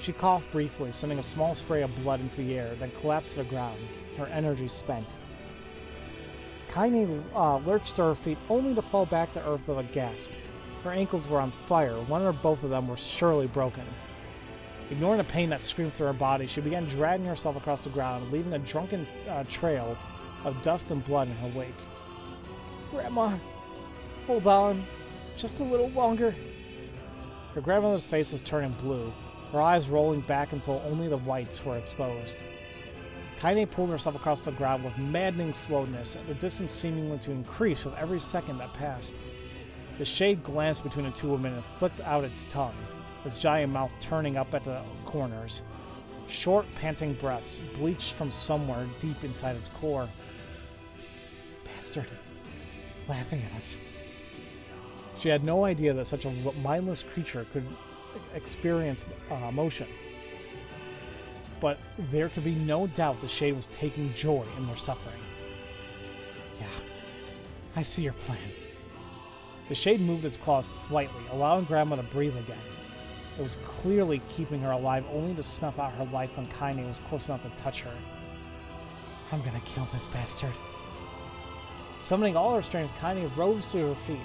She coughed briefly, sending a small spray of blood into the air, then collapsed to the ground, her energy spent. Kaine lurched to her feet only to fall back to earth with a gasp. Her ankles were on fire, one or both of them were surely broken. Ignoring the pain that screamed through her body, she began dragging herself across the ground, leaving a drunken trail of dust and blood in her wake. Grandma, hold on. Just a little longer. Her grandmother's face was turning blue, her eyes rolling back until only the whites were exposed. Kaine pulled herself across the ground with maddening slowness, the distance seeming to increase with every second that passed. The shade glanced between the two women and flicked out its tongue, its giant mouth turning up at the corners. Short, panting breaths bleached from somewhere deep inside its core. Bastard. Laughing at us. She had no idea that such a mindless creature could experience emotion. But there could be no doubt the Shade was taking joy in their suffering. Yeah, I see your plan. The Shade moved its claws slightly, allowing Grandma to breathe again. It was clearly keeping her alive only to snuff out her life when Kaine was close enough to touch her. I'm gonna kill this bastard. Summoning all her strength, Kaine rose to her feet.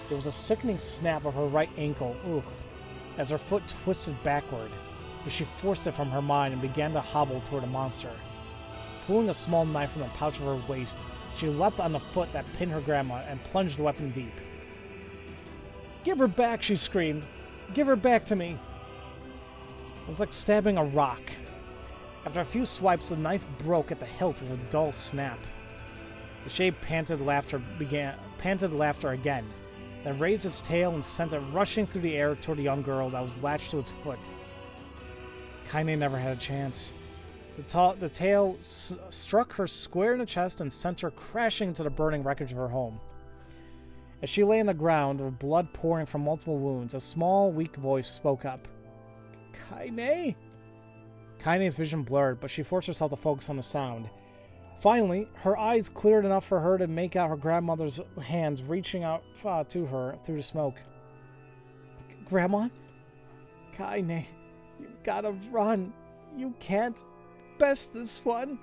There was a sickening snap of her right ankle, as her foot twisted backward, but she forced it from her mind and began to hobble toward the monster. Pulling a small knife from the pouch of her waist, she leapt on the foot that pinned her grandma and plunged the weapon deep. Give her back, she screamed. Give her back to me. It was like stabbing a rock. After a few swipes, the knife broke at the hilt with a dull snap. The Shade panted laughter again, then raised its tail and sent it rushing through the air toward the young girl that was latched to its foot. Kaine never had a chance. The tail struck her square in the chest and sent her crashing into the burning wreckage of her home. As she lay on the ground, with blood pouring from multiple wounds, a small, weak voice spoke up. Kaine? Kaine's vision blurred, but she forced herself to focus on the sound. Finally, her eyes cleared enough for her to make out her grandmother's hands reaching out to her through the smoke. Grandma? Kaine, you gotta run. You can't best this one.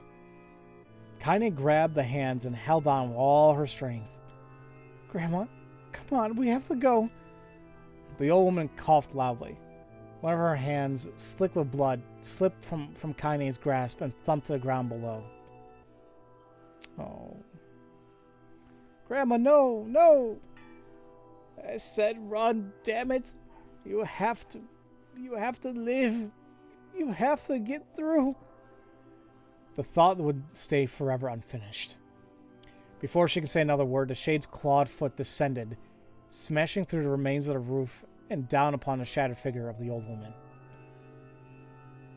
Kaine grabbed the hands and held on with all her strength. Grandma, come on, we have to go. The old woman coughed loudly. One of her hands, slick with blood, slipped from Kaine's grasp and thumped to the ground below. Oh. Grandma, no, no! I said run, damn it! You have to live. You have to get through. The thought would stay forever unfinished. Before she could say another word, the Shade's clawed foot descended, smashing through the remains of the roof and down upon the shattered figure of the old woman.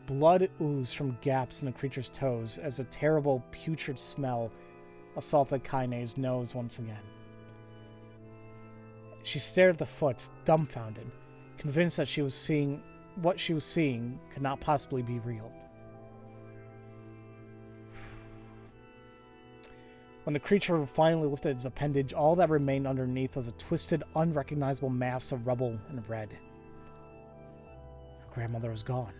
Blood oozed from gaps in the creature's toes as a terrible, putrid smell assaulted Kaine's nose once again. She stared at the foot, dumbfounded, convinced that what she was seeing could not possibly be real. When the creature finally lifted its appendage, all that remained underneath was a twisted, unrecognizable mass of rubble and red. Her grandmother was gone.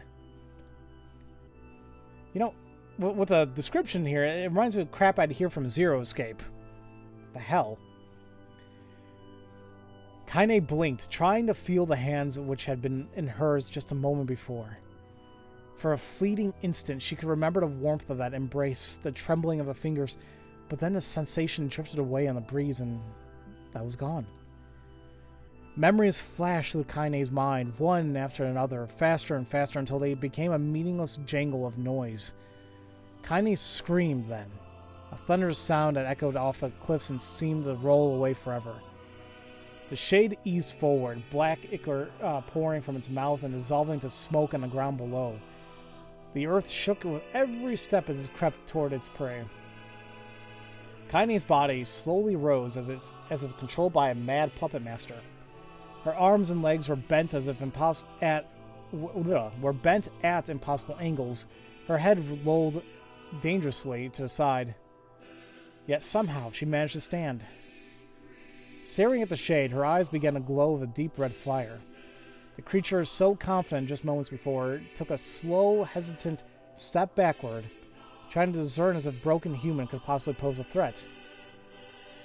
You know, with the description here, it reminds me of crap I'd hear from Zero Escape. The hell? Kaine blinked, trying to feel the hands which had been in hers just a moment before. For a fleeting instant, she could remember the warmth of that embrace, the trembling of the fingers, but then the sensation drifted away on the breeze and that was gone. Memories flashed through Kaine's mind, one after another, faster and faster until they became a meaningless jangle of noise. Kaine screamed then, a thunderous sound that echoed off the cliffs and seemed to roll away forever. The Shade eased forward, black ichor pouring from its mouth and dissolving to smoke on the ground below. The earth shook with every step as it crept toward its prey. Kaine's body slowly rose as if controlled by a mad puppet master. Her arms and legs were bent at impossible angles. Her head lolled dangerously to the side. Yet somehow she managed to stand. Staring at the Shade, her eyes began to glow with a deep red fire. The creature, so confident just moments before, took a slow, hesitant step backward, trying to discern as if broken human could possibly pose a threat.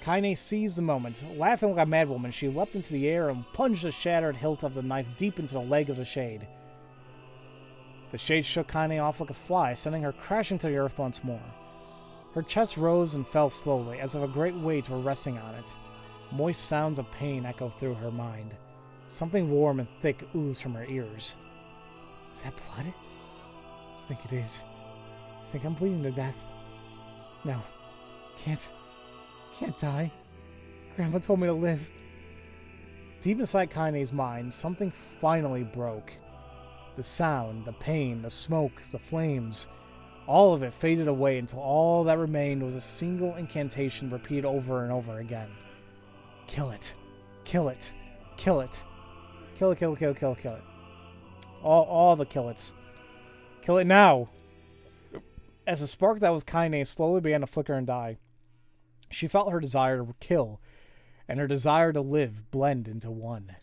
Kaine seized the moment. Laughing like a madwoman, she leapt into the air and plunged the shattered hilt of the knife deep into the leg of the Shade. The Shade shook Kaine off like a fly, sending her crashing to the earth once more. Her chest rose and fell slowly, as if a great weight were resting on it. Moist sounds of pain echoed through her mind. Something warm and thick oozed from her ears. Is that blood? I think it is. I think I'm bleeding to death. No. Can't die. Grandpa told me to live. Deep inside Kaine's mind, something finally broke. The sound, the pain, the smoke, the flames, all of it faded away until all that remained was a single incantation repeated over and over again. Kill it. Kill it. Kill it. Kill it, kill it, kill it, kill it, kill it. All the kill it's. Kill it now! As the spark that was Kaine slowly began to flicker and die, she felt her desire to kill and her desire to live blend into one.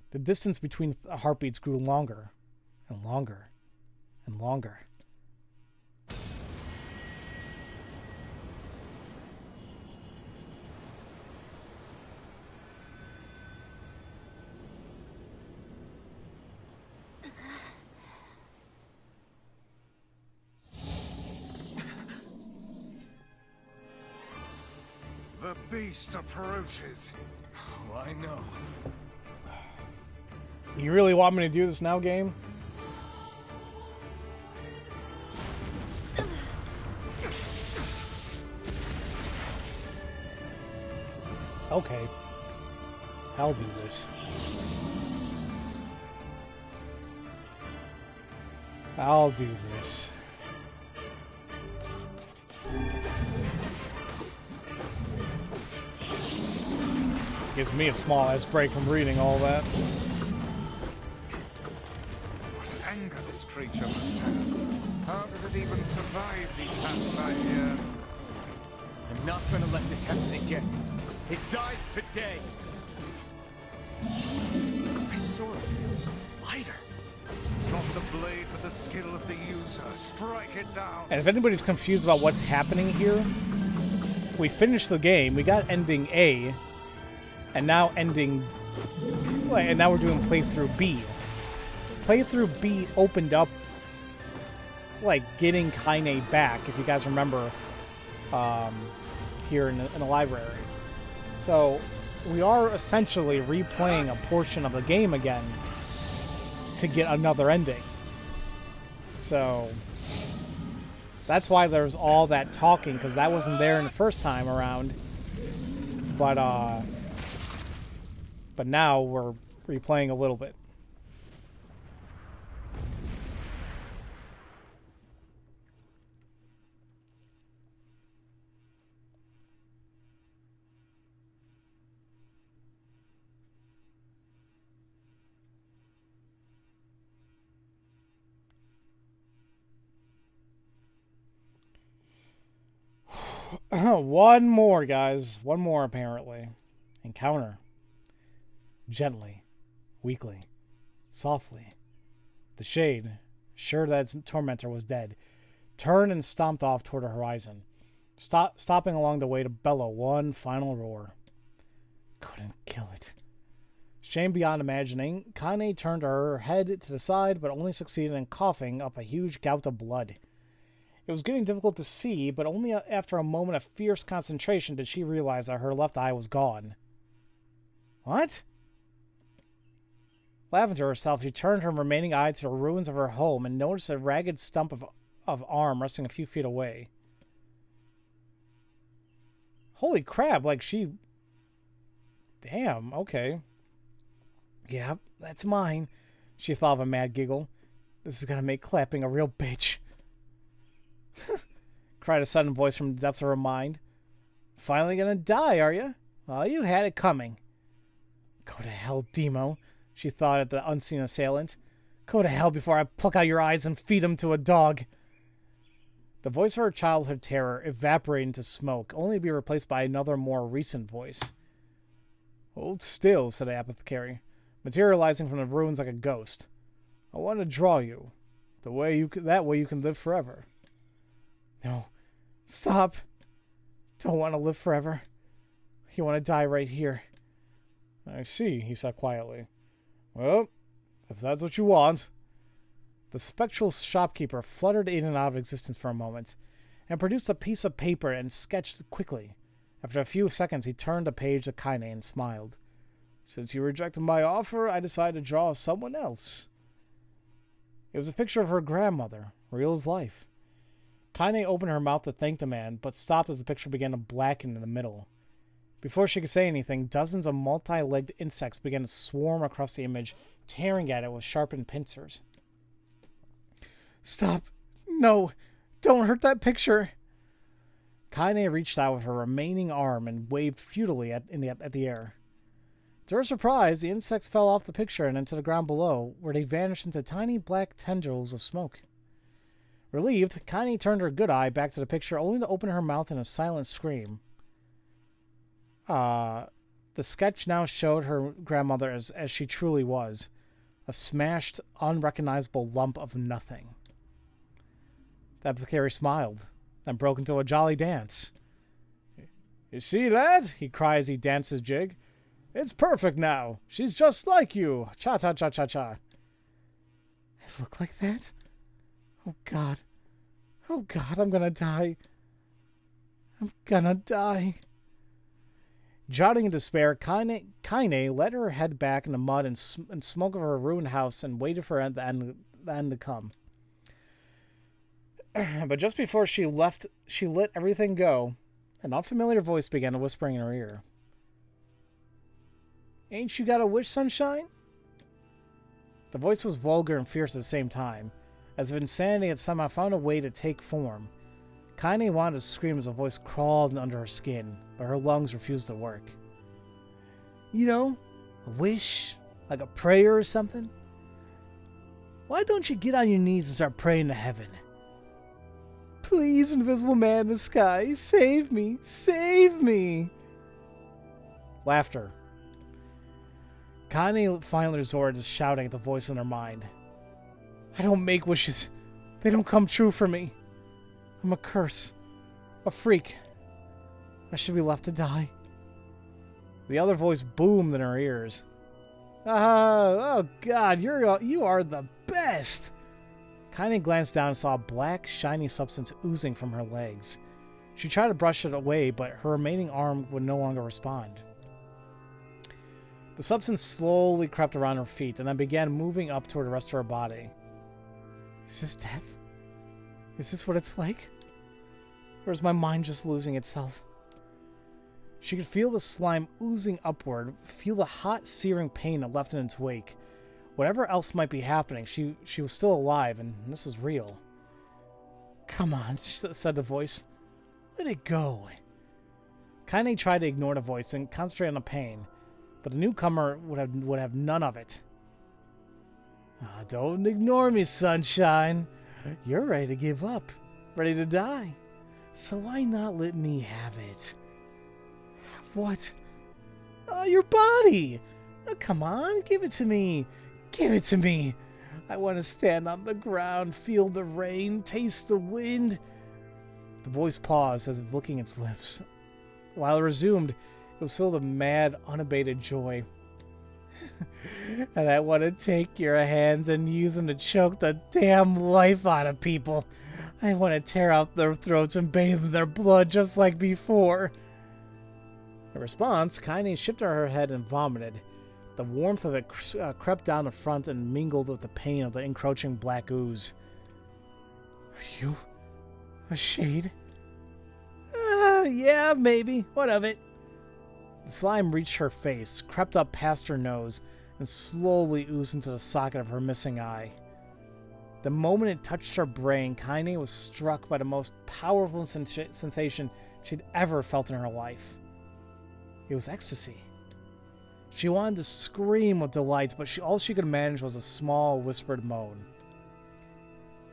The distance between the heartbeats grew longer and longer and longer. The beast approaches. Oh, I know. You really want me to do this now, game? Okay. I'll do this. I'll do this. Gives me a small ass break from reading all that. What anger this creature must have. How did it even survive these past 5 years? I'm not gonna let this happen again. It dies today. My sword feels lighter. It's not the blade, but the skill of the user. Strike it down. And if anybody's confused about what's happening here, we finished the game. We got ending A, and now ending, and now we're doing playthrough B. Playthrough B opened up, like, getting Kaine back, if you guys remember, here in the library. So we are essentially replaying a portion of the game again to get another ending. So that's why there's all that talking, because that wasn't there in the first time around. But now we're replaying a little bit. One more, guys. One more, apparently. Encounter. Gently. Weakly. Softly. The shade, sure that its tormentor was dead, turned and stomped off toward the horizon, stopping along the way to bellow one final roar. Couldn't kill it. Shame beyond imagining, Kaine turned her head to the side, but only succeeded in coughing up a huge gout of blood. It was getting difficult to see, but only after a moment of fierce concentration did she realize that her left eye was gone. What? Laughing to herself, she turned her remaining eye to the ruins of her home and noticed a ragged stump of arm resting a few feet away. Holy crap, like she... Damn, okay. Yeah, that's mine, she thought with a mad giggle. This is gonna make clapping a real bitch. Cried a sudden voice from the depths of her mind. Finally gonna die, are you? Well, you had it coming. Go to hell, Demo, she thought at the unseen assailant. Go to hell before I pluck out your eyes and feed them to a dog. The voice of her childhood terror evaporated into smoke, only to be replaced by another more recent voice. Hold still, said the apothecary, materializing from the ruins like a ghost. I want to draw you. That way you can live forever. No. Stop. Don't want to live forever. You want to die right here. I see, he said quietly. Well, if that's what you want. The spectral shopkeeper fluttered in and out of existence for a moment, and produced a piece of paper and sketched quickly. After a few seconds, he turned a page to Kaine and smiled. Since you rejected my offer, I decided to draw someone else. It was a picture of her grandmother, real as life. Kaine opened her mouth to thank the man, but stopped as the picture began to blacken in the middle. Before she could say anything, dozens of multi-legged insects began to swarm across the image, tearing at it with sharpened pincers. Stop. No. Don't hurt that picture. Kaine reached out with her remaining arm and waved futilely at the air. To her surprise, the insects fell off the picture and into the ground below, where they vanished into tiny black tendrils of smoke. Relieved, Kaine turned her good eye back to the picture, only to open her mouth in a silent scream. The sketch now showed her grandmother as she truly was, a smashed, unrecognizable lump of nothing. The apothecary smiled, then broke into a jolly dance. You see, lad? He cried as he danced his jig. It's perfect now. She's just like you. Cha-cha-cha-cha-cha. I look like that? Oh, God. Oh, God, I'm gonna die. I'm gonna die. Jotting in despair, Kaine let her head back in the mud and smoke of her ruined house and waited for the end to come. But just before she left, she let everything go. An unfamiliar voice began whispering in her ear. Ain't you got a wish, sunshine? The voice was vulgar and fierce at the same time, as if insanity had somehow found a way to take form. Kaine wanted to scream as the voice crawled under her skin, but her lungs refused to work. You know, a wish, like a prayer or something? Why don't you get on your knees and start praying to heaven? Please, invisible man in the sky, save me! Save me! Laughter. Kaine finally resorted to shouting at the voice in her mind. I don't make wishes. They don't come true for me. I'm a curse. A freak. I should be left to die. The other voice boomed in her ears. Oh God, you are the best! Kaine glanced down and saw a black, shiny substance oozing from her legs. She tried to brush it away, but her remaining arm would no longer respond. The substance slowly crept around her feet and then began moving up toward the rest of her body. Is this death? Is this what it's like? Or is my mind just losing itself? She could feel the slime oozing upward, feel the hot, searing pain that left in its wake. Whatever else might be happening, she was still alive, and this was real. Come on, said the voice. Let it go. Kaine tried to ignore the voice and concentrate on the pain, but the newcomer would have none of it. Don't ignore me, sunshine. You're ready to give up, ready to die. So why not let me have it? Have what? Your body. Come on, give it to me. Give it to me. I want to stand on the ground, feel the rain, taste the wind. The voice paused as if licking its lips. While it resumed, it was filled with mad, unabated joy. And I want to take your hands and use them to choke the damn life out of people. I want to tear out their throats and bathe in their blood just like before. In response, Kaine shifted her head and vomited. The warmth of it crept down the front and mingled with the pain of the encroaching black ooze. Are you a shade? Yeah, maybe. What of it? The slime reached her face, crept up past her nose, and slowly oozed into the socket of her missing eye. The moment it touched her brain, Kaine was struck by the most powerful sensation she'd ever felt in her life. It was ecstasy. She wanted to scream with delight, but all she could manage was a small, whispered moan.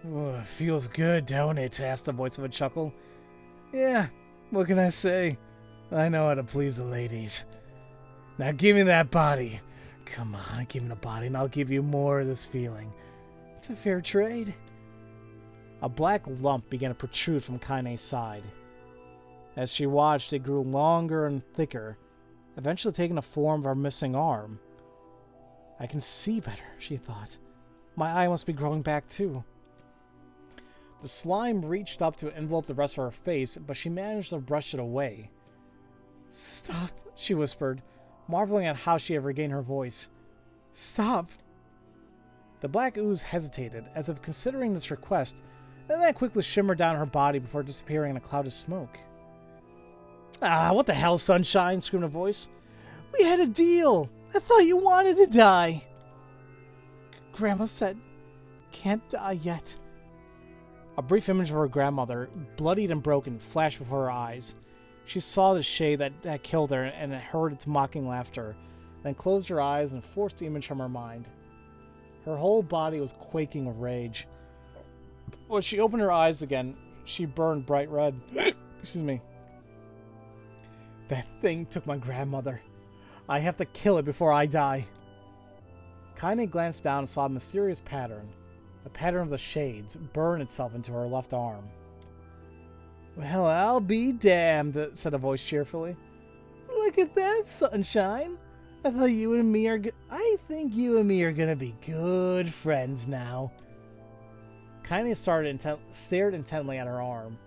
It feels good, don't it? Asked the voice with a chuckle. Yeah, what can I say? I know how to please the ladies. Now give me that body. Come on, give me the body and I'll give you more of this feeling. It's a fair trade. A black lump began to protrude from Kaine's side. As she watched, it grew longer and thicker, eventually taking the form of her missing arm. I can see better, she thought. My eye must be growing back too. The slime reached up to envelop the rest of her face, but she managed to brush it away. "Stop," she whispered, marveling at how she had regained her voice. "Stop." The black ooze hesitated, as if considering this request, and then quickly shimmered down her body before disappearing in a cloud of smoke. "Ah, what the hell, Sunshine?" screamed a voice. "We had a deal. I thought you wanted to die." "Grandma said, can't die yet." A brief image of her grandmother, bloodied and broken, flashed before her eyes. She saw the shade that had killed her and heard its mocking laughter, then closed her eyes and forced the image from her mind. Her whole body was quaking with rage. When she opened her eyes again, she burned bright red. Excuse me. "That thing took my grandmother. I have to kill it before I die." Kaine glanced down and saw a mysterious pattern. The pattern of the shades burn itself into her left arm. "Well, I'll be damned," said a voice cheerfully. "Look at that, Sunshine. I think you and me are gonna be good friends now." Kaine stared intently at her arm.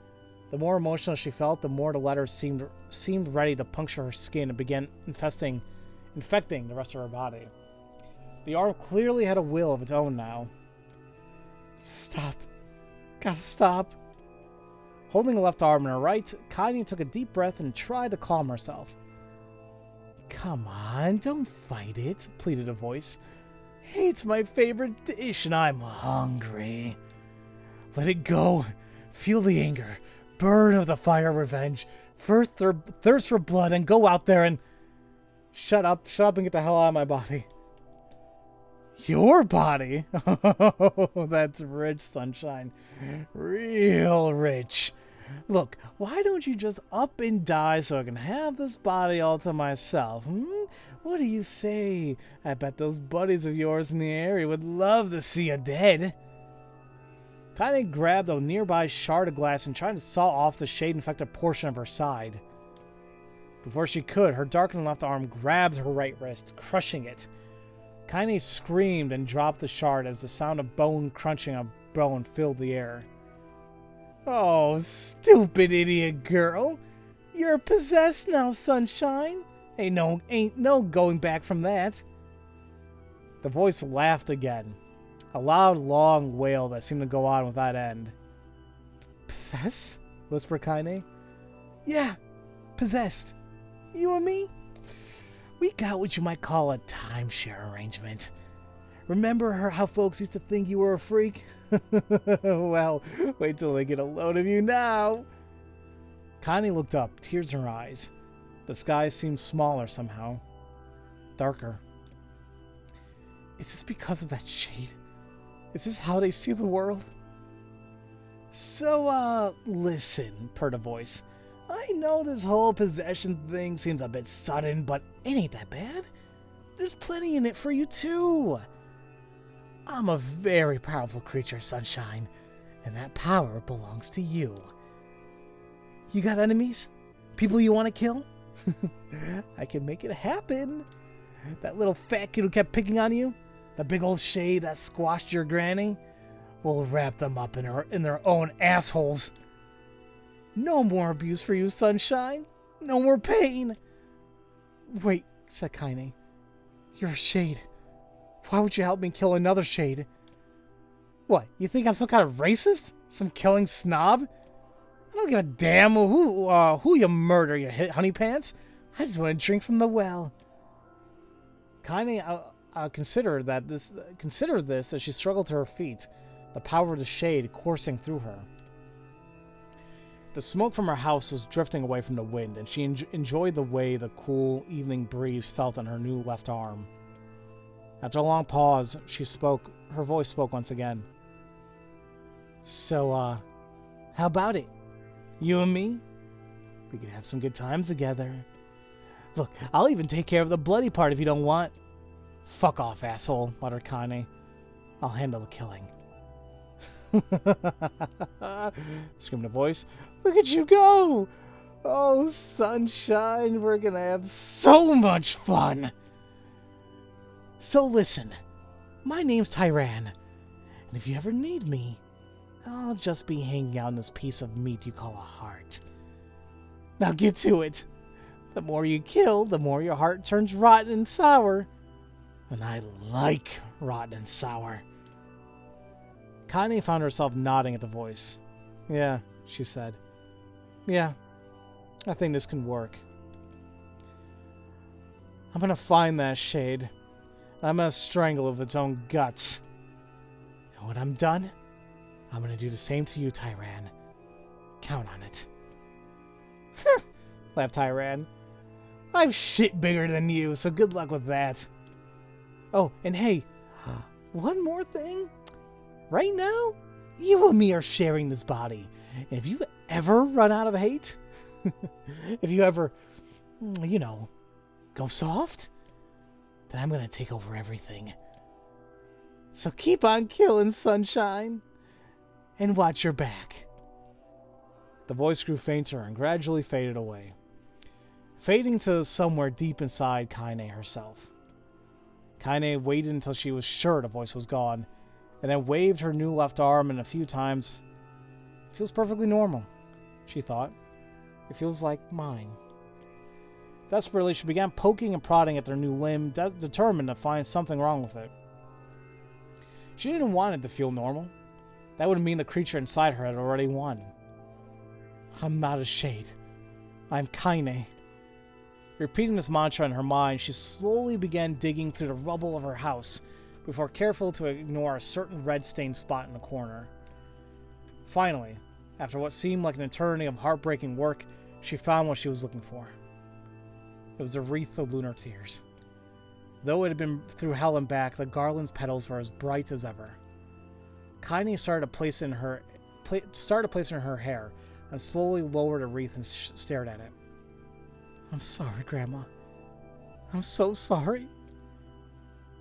The more emotional she felt, the more the letter seemed ready to puncture her skin and begin infecting the rest of her body. The arm clearly had a will of its own now. "Stop. Gotta stop." Holding the left arm in her right, Kaine took a deep breath and tried to calm herself. "Come on, don't fight it," pleaded a voice. "It's my favorite dish and I'm hungry. Let it go. Feel the anger. Burn of the fire of revenge. First thirst for blood and go out there and..." Shut up and get the hell out of my body." "Your body?" "Oh, that's rich, Sunshine. Real rich. Look, why don't you just up and die so I can have this body all to myself? What do you say? I bet those buddies of yours in the area would love to see you dead." Kaine grabbed a nearby shard of glass and tried to saw off the shade-infected portion of her side. Before she could, her darkened left arm grabbed her right wrist, crushing it. Kaine screamed and dropped the shard as the sound of bone crunching on bone filled the air. "Oh, stupid idiot girl. You're possessed now, Sunshine. Ain't no going back from that." The voice laughed again. A loud, long wail that seemed to go on without end. "Possessed?" whispered Kaine. "Yeah, possessed. You and me? We got what you might call a timeshare arrangement. Remember how folks used to think you were a freak? Well, wait till they get a load of you now." Kaine looked up, tears in her eyes. The sky seemed smaller somehow. Darker. Is this because of that shade? Is this how they see the world? "So, listen," purred a voice. "I know this whole possession thing seems a bit sudden, but it ain't that bad. There's plenty in it for you, too. I'm a very powerful creature, Sunshine, and that power belongs to you. You got enemies? People you want to kill? I can make it happen. That little fat kid who kept picking on you? The big old shade that squashed your granny? We'll wrap them up in their own assholes. No more abuse for you, Sunshine. No more pain." "Wait," said Kaine. "You're a shade. Why would you help me kill another shade?" "What, you think I'm some kind of racist? Some killing snob? I don't give a damn who you murder, you honey pants. I just want to drink from the well." Kaine considered this as she struggled to her feet, the power of the shade coursing through her. The smoke from her house was drifting away from the wind, and she enjoyed the way the cool evening breeze felt on her new left arm. After a long pause, her voice spoke once again. "So, how about it? You and me? We could have some good times together. Look, I'll even take care of the bloody part if you don't want." "Fuck off, asshole," muttered Kaine. "I'll handle the killing." Screamed a voice. "Look at you go! Oh, Sunshine, we're gonna have so much fun!" "So listen, my name's Tyran, and if you ever need me, I'll just be hanging out in this piece of meat you call a heart. Now get to it. The more you kill, the more your heart turns rotten and sour. And I like rotten and sour. Kaine found herself nodding at the voice. Yeah, she said. Yeah, I think this can work. I'm gonna find that shade. I'm gonna strangle it with its own guts. And when I'm done, I'm gonna do the same to you, Tyran. Count on it. Laughed Tyran. I've shit bigger than you, so good luck with that. Oh, and hey, one more thing. Right now, you and me are sharing this body. If you ever run out of hate, if you ever, you know, go soft, then I'm gonna take over everything. So keep on killing, sunshine, and watch your back. The voice grew fainter and gradually faded away, fading to somewhere deep inside Kaine herself. Kaine waited until she was sure the voice was gone, and then waved her new left arm in a few times. It feels perfectly normal, she thought. It feels like mine. Desperately, she began poking and prodding at their new limb, determined to find something wrong with it. She didn't want it to feel normal. That would mean the creature inside her had already won. I'm not a shade. I'm Kaine. Repeating this mantra in her mind, she slowly began digging through the rubble of her house before careful to ignore a certain red-stained spot in the corner. Finally, after what seemed like an eternity of heartbreaking work, she found what she was looking for. It was a wreath of lunar tears. Though it had been through hell and back, the garland's petals were as bright as ever. Kaine started to place it in her hair, and slowly lowered the wreath and stared at it. I'm sorry, Grandma. I'm so sorry.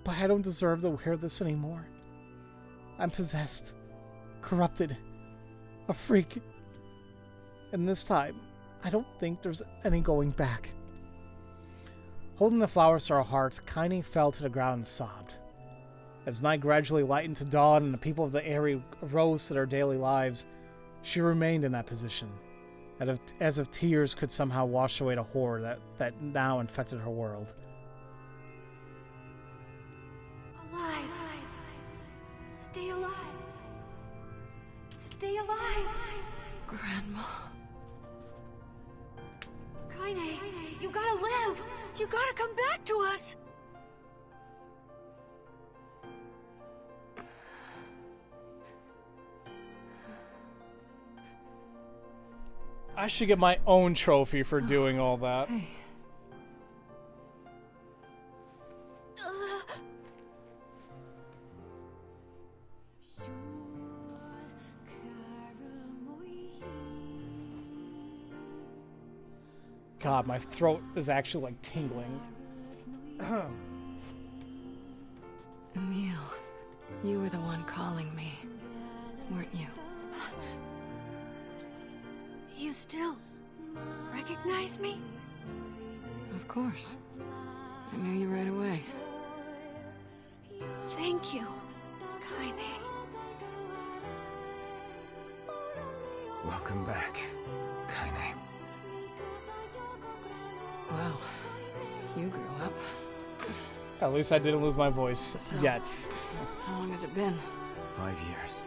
But I don't deserve to wear this anymore. I'm possessed, corrupted, a freak. And this time, I don't think there's any going back. Holding the flowers to her heart, Kaine fell to the ground and sobbed. As night gradually lightened to dawn and the people of the area rose to their daily lives, she remained in that position, as if tears could somehow wash away the horror that now infected her world. Alive! Stay alive! Stay alive! Grandma. Kaine, you gotta live! You gotta come back to us! I should get my own trophy for doing all that. Hey. God, my throat is actually like tingling. Emil, you were the one calling me, weren't you? You still recognize me? Of course. I knew you right away. Thank you, Kaine. Welcome back, Kaine. Wow. You grew up. At least I didn't lose my voice So- yet. How long has it been? 5 years.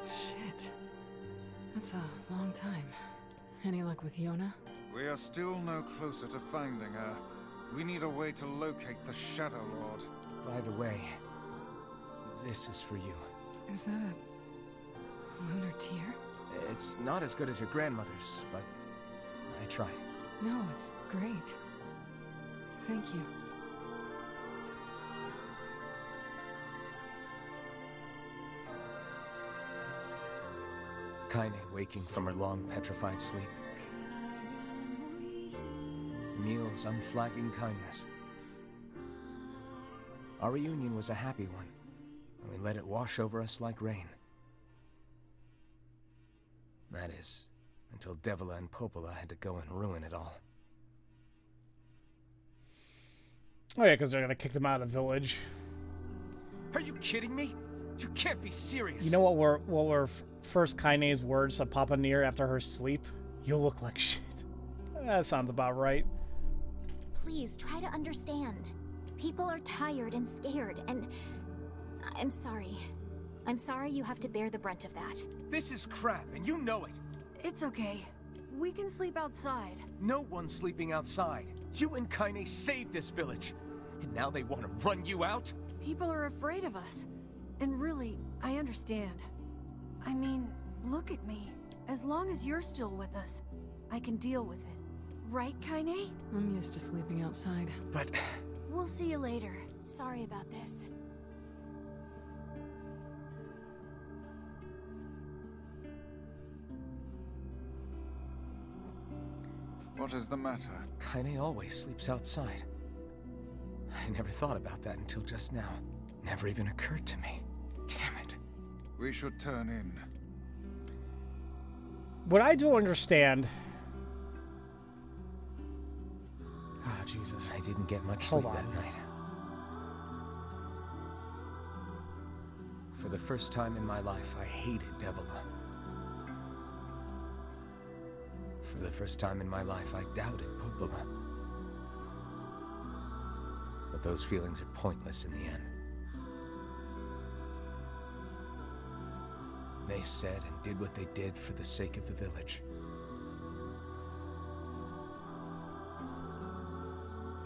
Shit. That's a long time. Any luck with Yonah? We are still no closer to finding her. We need a way to locate the Shadow Lord. By the way, this is for you. Is that a lunar tear? It's not as good as your grandmother's, but I tried. No, it's great. Thank you. Kaine waking from her long petrified sleep. Emil's unflagging kindness. Our reunion was a happy one, and we let it wash over us like rain. That is, until Devila and Popola had to go and ruin it all. Oh yeah, because they're gonna kick them out of the village. Are you kidding me? You can't be serious. You know what were first Kaine's words to Papa NieR after her sleep? You'll look like shit. That sounds about right. Please try to understand. People are tired and scared, and I'm sorry. I'm sorry you have to bear the brunt of that. This is crap, and you know it. It's okay. We can sleep outside. No one's sleeping outside. You and Kaine saved this village. And now they want to run you out? People are afraid of us. And really, I understand. I mean, look at me. As long as you're still with us, I can deal with it. Right, Kaine? I'm used to sleeping outside. But... We'll see you later. Sorry about this. What is the matter? Kaine always sleeps outside. I never thought about that until just now. Never even occurred to me. Damn it. We should turn in. What I don't understand... Ah, Jesus. I didn't get much Hold sleep on. that night. For the first time in my life, I hated Devila. For the first time in my life, I doubted Popola. But those feelings are pointless in the end. They said and did what they did for the sake of the village.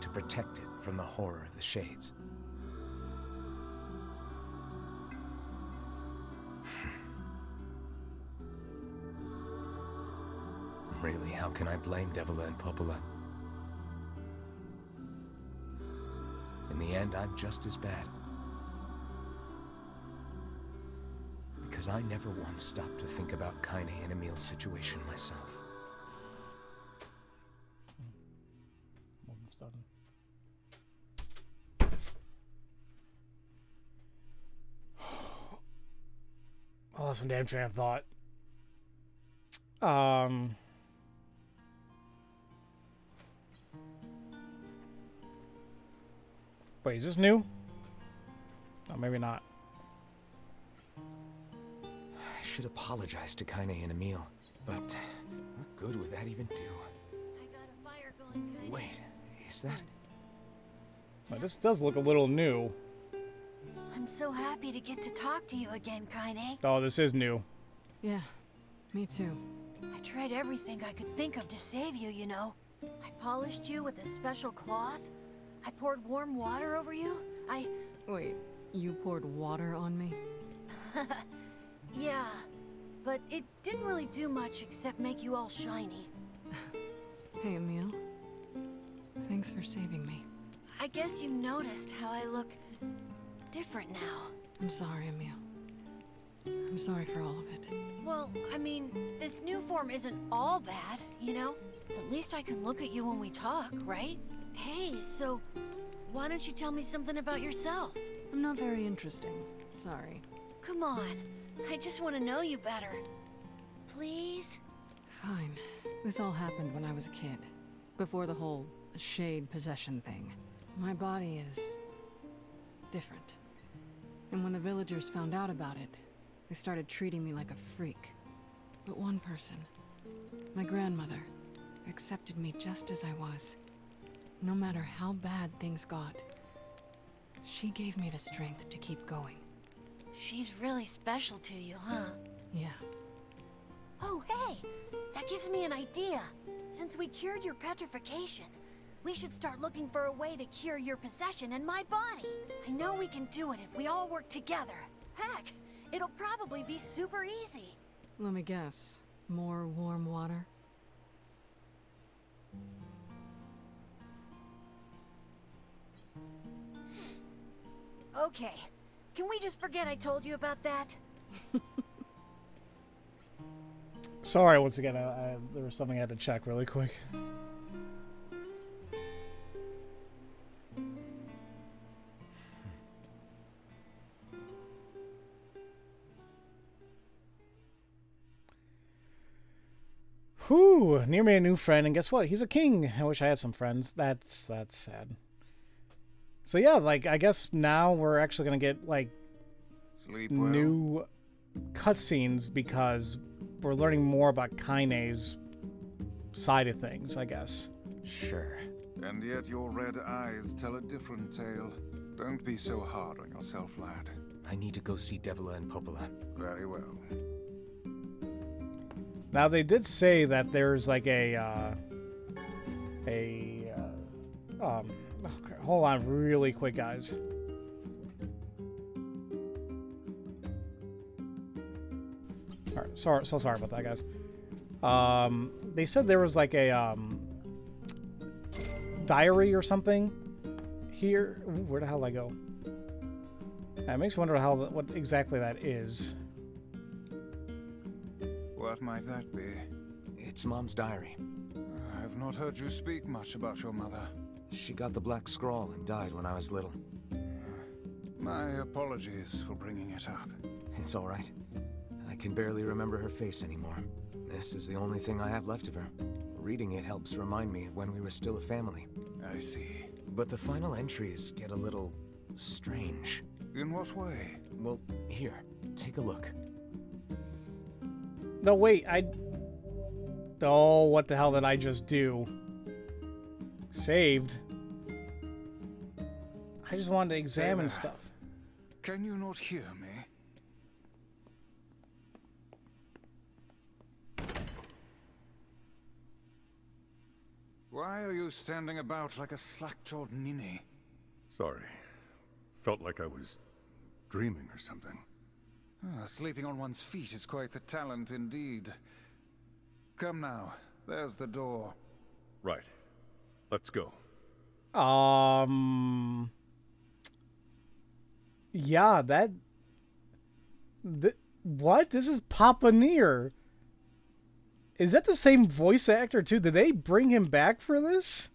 To protect it from the horror of the Shades. Really, how can I blame Devila and Popola? In the end, I'm just as bad. Because I never once stopped to think about Kaine and Emil's situation myself. Almost done. I lost some damn train of thought. Wait, is this new? No, maybe not. I should apologize to Kaine and Emil, but what good would that even do? I got a fire going, Kaine. Wait, is that... Well, this does look a little new. I'm so happy to get to talk to you again, Kaine. Oh, this is new. Yeah, me too. I tried everything I could think of to save you, you know. I polished you with this special cloth. I poured warm water over you. Wait, you poured water on me? Yeah, but it didn't really do much except make you all shiny. Hey, Emil. Thanks for saving me. I guess you noticed how I look different now. I'm sorry, Emil. I'm sorry for all of it. Well, I mean, this new form isn't all bad, you know? At least I can look at you when we talk, right? Hey, so why don't you tell me something about yourself? I'm not very interesting. Sorry. Come on, I just want to know you better. Please? Fine. This all happened when I was a kid. Before the whole shade possession thing. My body is... different. And when the villagers found out about it, they started treating me like a freak. But one person, my grandmother, accepted me just as I was. No matter how bad things got, she gave me the strength to keep going. She's really special to you, huh? Yeah. Oh, hey! That gives me an idea. Since we cured your petrification, we should start looking for a way to cure your possession in my body. I know we can do it if we all work together. Heck, it'll probably be super easy. Let me guess. More warm water? Okay, can we just forget I told you about that? Sorry, once again, there was something I had to check really quick. Ooh, NieR made a new friend, and guess what? He's a king. I wish I had some friends. That's sad. So yeah, like, I guess now we're actually gonna get, like, Sleep well. new cutscenes because we're learning more about Kaine's side of things, I guess. Sure. And yet your red eyes tell a different tale. Don't be so hard on yourself, lad. I need to go see Devila and Popola. Very well. Now, they did say that there's, like, hold on really quick, guys. Alright, so sorry about that, guys. They said there was, like, a, diary or something here. Ooh, where the hell did I go? It makes me wonder what exactly that is. What might that be? It's Mom's diary. I have not heard you speak much about your mother. She got the Black Scrawl and died when I was little. My apologies for bringing it up. It's all right. I can barely remember her face anymore. This is the only thing I have left of her. Reading it helps remind me of when we were still a family. I see. But the final entries get a little strange. In what way? Well, here, take a look. No, wait, oh, what the hell did I just do? Saved. I just wanted to examine stuff. Can you not hear me? Why are you standing about like a slack-jawed ninny? Sorry. Felt like I was dreaming or something. Sleeping on one's feet is quite the talent indeed. Come now, there's the door. Right. Let's go. Yeah, what? This is Papa NieR. Is that the same voice actor too? Did they bring him back for this?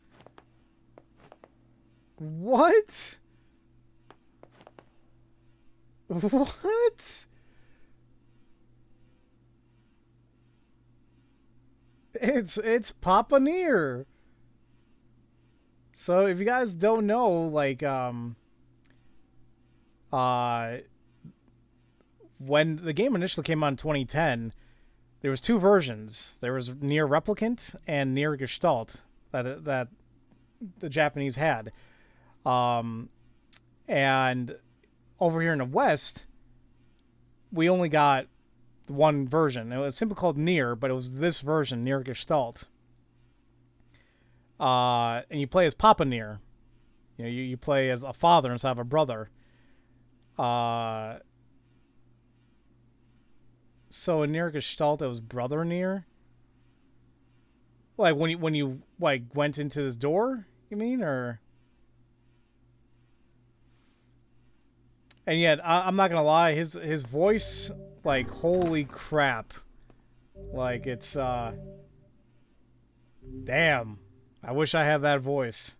What? What? It's Papa NieR. So if you guys don't know, like, when the game initially came out in 2010, there was two versions. There was NieR Replicant and NieR Gestalt that the Japanese had. And over here in the West, we only got one version. It was simply called NieR, but it was this version, NieR Gestalt. And you play as Papa NieR. You know, you play as a father instead of a brother. So in NieR Gestalt, it was Brother NieR. Like when you like went into this door, you mean, or? And yet, I'm not gonna lie, his voice, like, holy crap, like, it's damn. I wish I had that voice.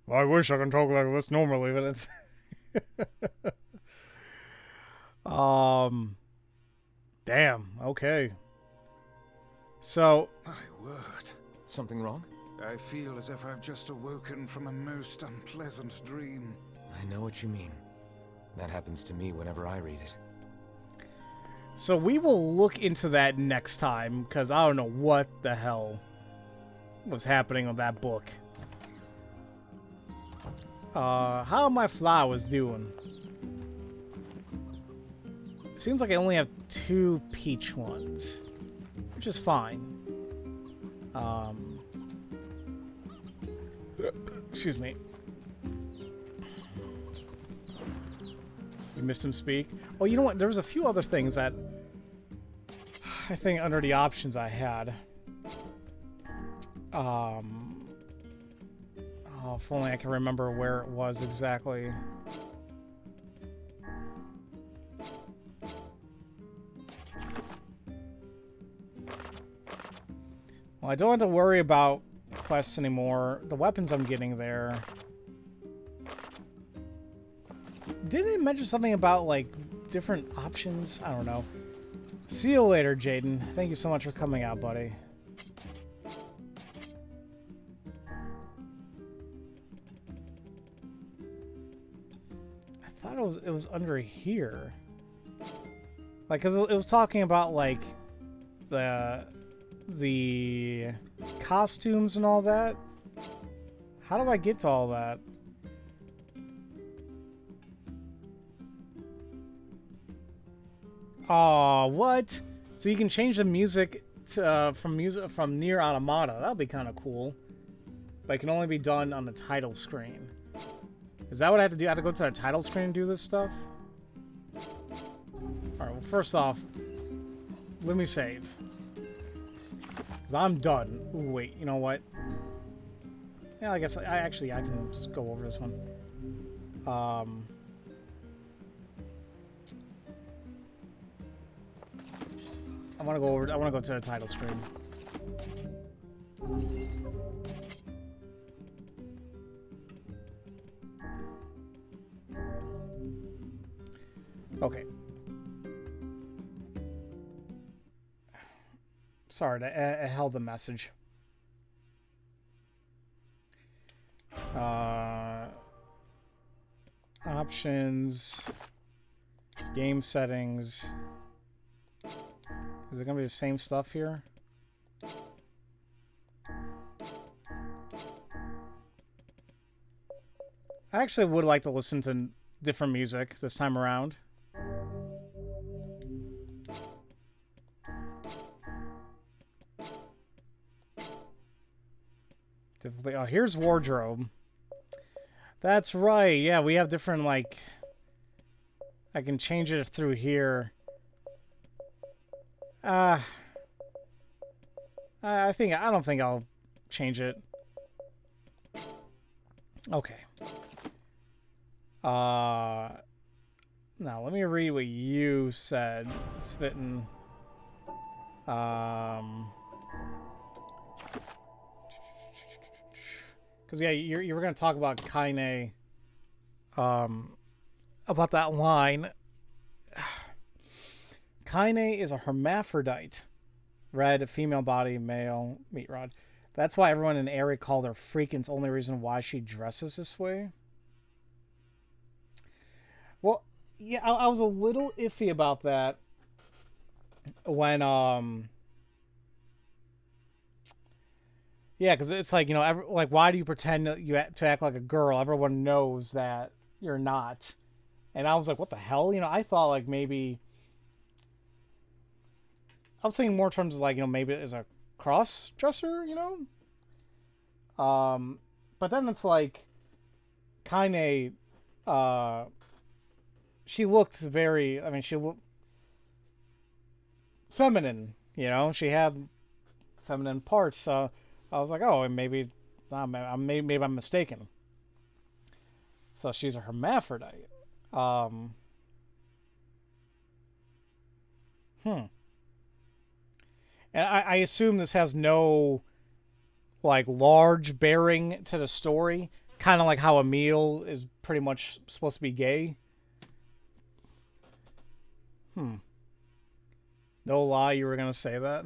Well, I wish I could talk like this normally, but it's damn, okay. So, My word. Something wrong? I feel as if I've just awoken from a most unpleasant dream. I know what you mean. That happens to me whenever I read it. so we will look into that next time, because I don't know what the hell was happening with that book. How are my flowers doing? It seems like I only have 2 peach ones, which is fine. Excuse me. You missed him speak? Oh, you know what? There was a few other things that I think under the options I had. Oh, if only I can remember where it was exactly. Well, I don't have to worry about quests anymore. The weapons I'm getting there. Didn't it mention something about, like, different options? I don't know. See you later, Jaden. Thank you so much for coming out, buddy. I thought it was under here. Like, cause it was talking about like the costumes and all that. How do I get to all that? Oh, what? So you can change the music to, from NieR Automata. That'll be kind of cool. But it can only be done on the title screen. Is that what I have to do? I have to go to the title screen and do this stuff? Alright, well, first off, let me save. Because I'm done. Ooh, wait, you know what? Yeah, I guess I can just go over this one. I want to go to the title screen. Okay. Sorry, I held the message. Options. Game settings. Is it gonna be the same stuff here? I actually would like to listen to different music this time around. Oh, here's wardrobe. That's right. Yeah, we have different, like... I can change it through here. I don't think I'll change it. Okay. Now let me read what you said, Svitten. Because yeah, you were gonna talk about Kaine, about that line. Kaine is a hermaphrodite. Red, female body, male, meat rod. That's why everyone in the area called her freak, and it's the only reason why she dresses this way. Well, yeah, I was a little iffy about that when, yeah, because it's like, you know, like, why do you pretend to act like a girl? Everyone knows that you're not. And I was like, what the hell? You know, I thought, like, maybe... I was thinking more in terms of, like, you know, maybe as a cross-dresser, you know? But then it's like, Kaine, she looked very, I mean, she looked feminine, you know? She had feminine parts, so I was like, oh, maybe I'm mistaken. So she's a hermaphrodite. And I assume this has no, like, large bearing to the story. Kind of like how Emil is pretty much supposed to be gay. No lie, you were going to say that?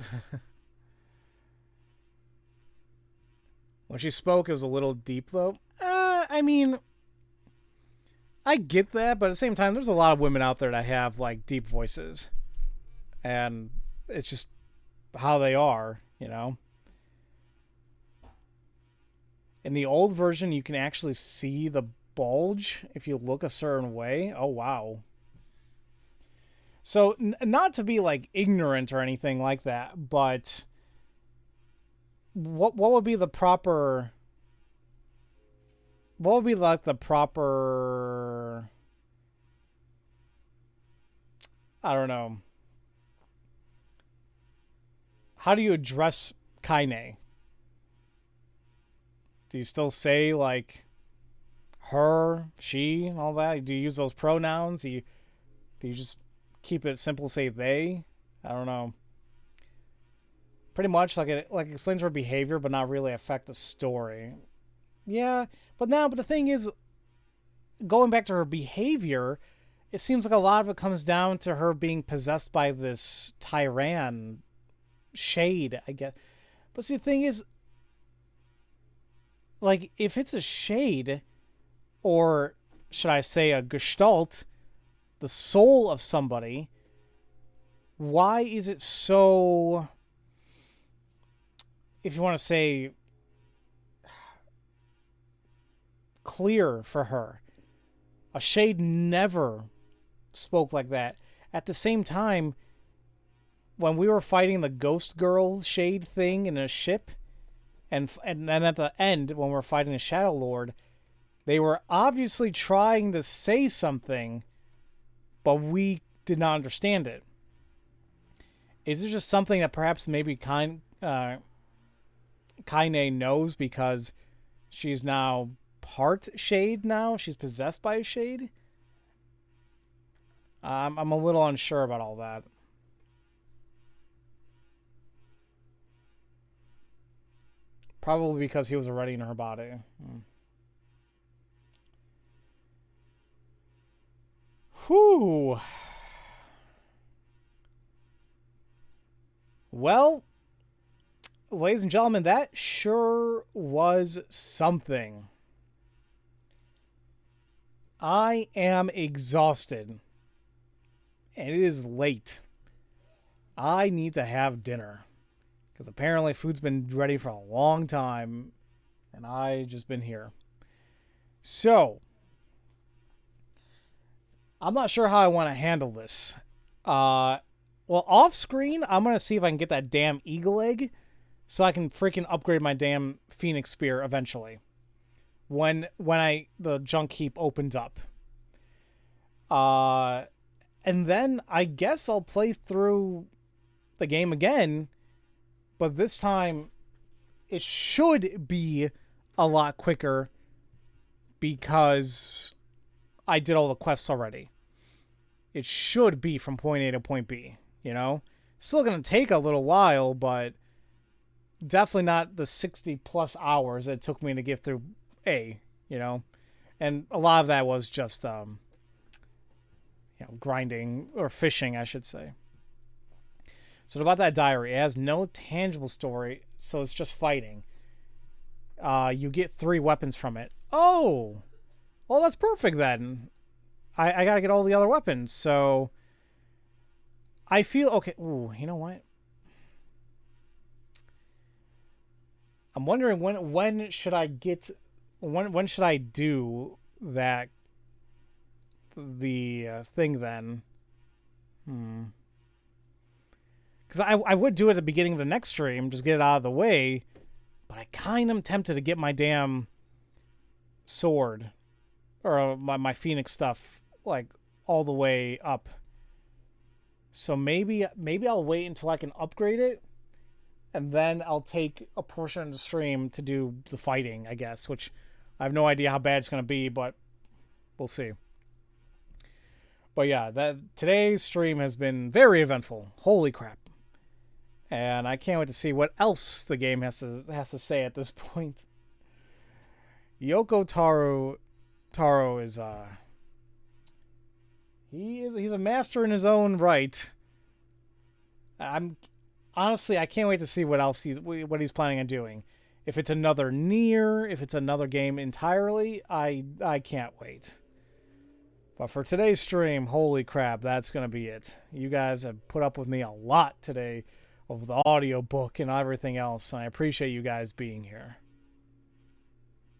When she spoke, it was a little deep, though. I mean, I get that, but at the same time, there's a lot of women out there that have, like, deep voices. And it's just how they are, you know? In the old version, you can actually see the bulge if you look a certain way. Oh, wow. So, not to be, like, ignorant or anything like that, but what would be the proper... What would be, like, the proper... I don't know. How do you address Kaine? Do you still say, like, her, she, and all that? Do you use those pronouns? Do you just keep it simple, say they? I don't know. Pretty much, like, it explains her behavior, but not really affect the story. Yeah, but the thing is, going back to her behavior, it seems like a lot of it comes down to her being possessed by this Tyran shade, I guess. But see, the thing is, like, if it's a shade, or should I say a gestalt, the soul of somebody, why is it so, if you want to say, clear for her? A shade never spoke like that. At the same time, when we were fighting the ghost girl shade thing in a ship, and then at the end, when we were fighting the Shadow Lord, they were obviously trying to say something, but we did not understand it. Is it just something that perhaps maybe Kaine knows because she's now part shade now? She's possessed by a shade? I'm a little unsure about all that. Probably because he was already in her body. Whew. Well, ladies and gentlemen, that sure was something. I am exhausted. And it is late. I need to have dinner. Because apparently food's been ready for a long time. And I just been here. So, I'm not sure how I want to handle this. Well, off screen, I'm going to see if I can get that damn eagle egg. So I can freaking upgrade my damn Phoenix Spear eventually. When the junk heap opens up. And then I guess I'll play through the game again, but this time it should be a lot quicker because I did all the quests already. It should be from point A to point B, you know? Still going to take a little while, but definitely not the 60 plus hours it took me to get through A, you know? And a lot of that was just, grinding, or fishing, I should say. So about that diary, it has no tangible story, so it's just fighting. You get 3 weapons from it. Oh! Well, that's perfect then. I gotta get all the other weapons, so I feel okay. Ooh, you know what? I'm wondering when should I get, when should I do that, the thing then? Because I would do it at the beginning of the next stream, just get it out of the way, but I kind of am tempted to get my damn sword, or my Phoenix stuff, like, all the way up. So maybe I'll wait until I can upgrade it, and then I'll take a portion of the stream to do the fighting, I guess, which I have no idea how bad it's going to be, but we'll see. But yeah, today's stream has been very eventful. Holy crap. And I can't wait to see what else the game has to say at this point. Yoko Taro is he's a master in his own right. Honestly, I can't wait to see what else he's planning on doing. If it's another NieR, if it's another game entirely, I can't wait. But for today's stream, holy crap, that's going to be it. You guys have put up with me a lot today of the audiobook and everything else, and I appreciate you guys being here.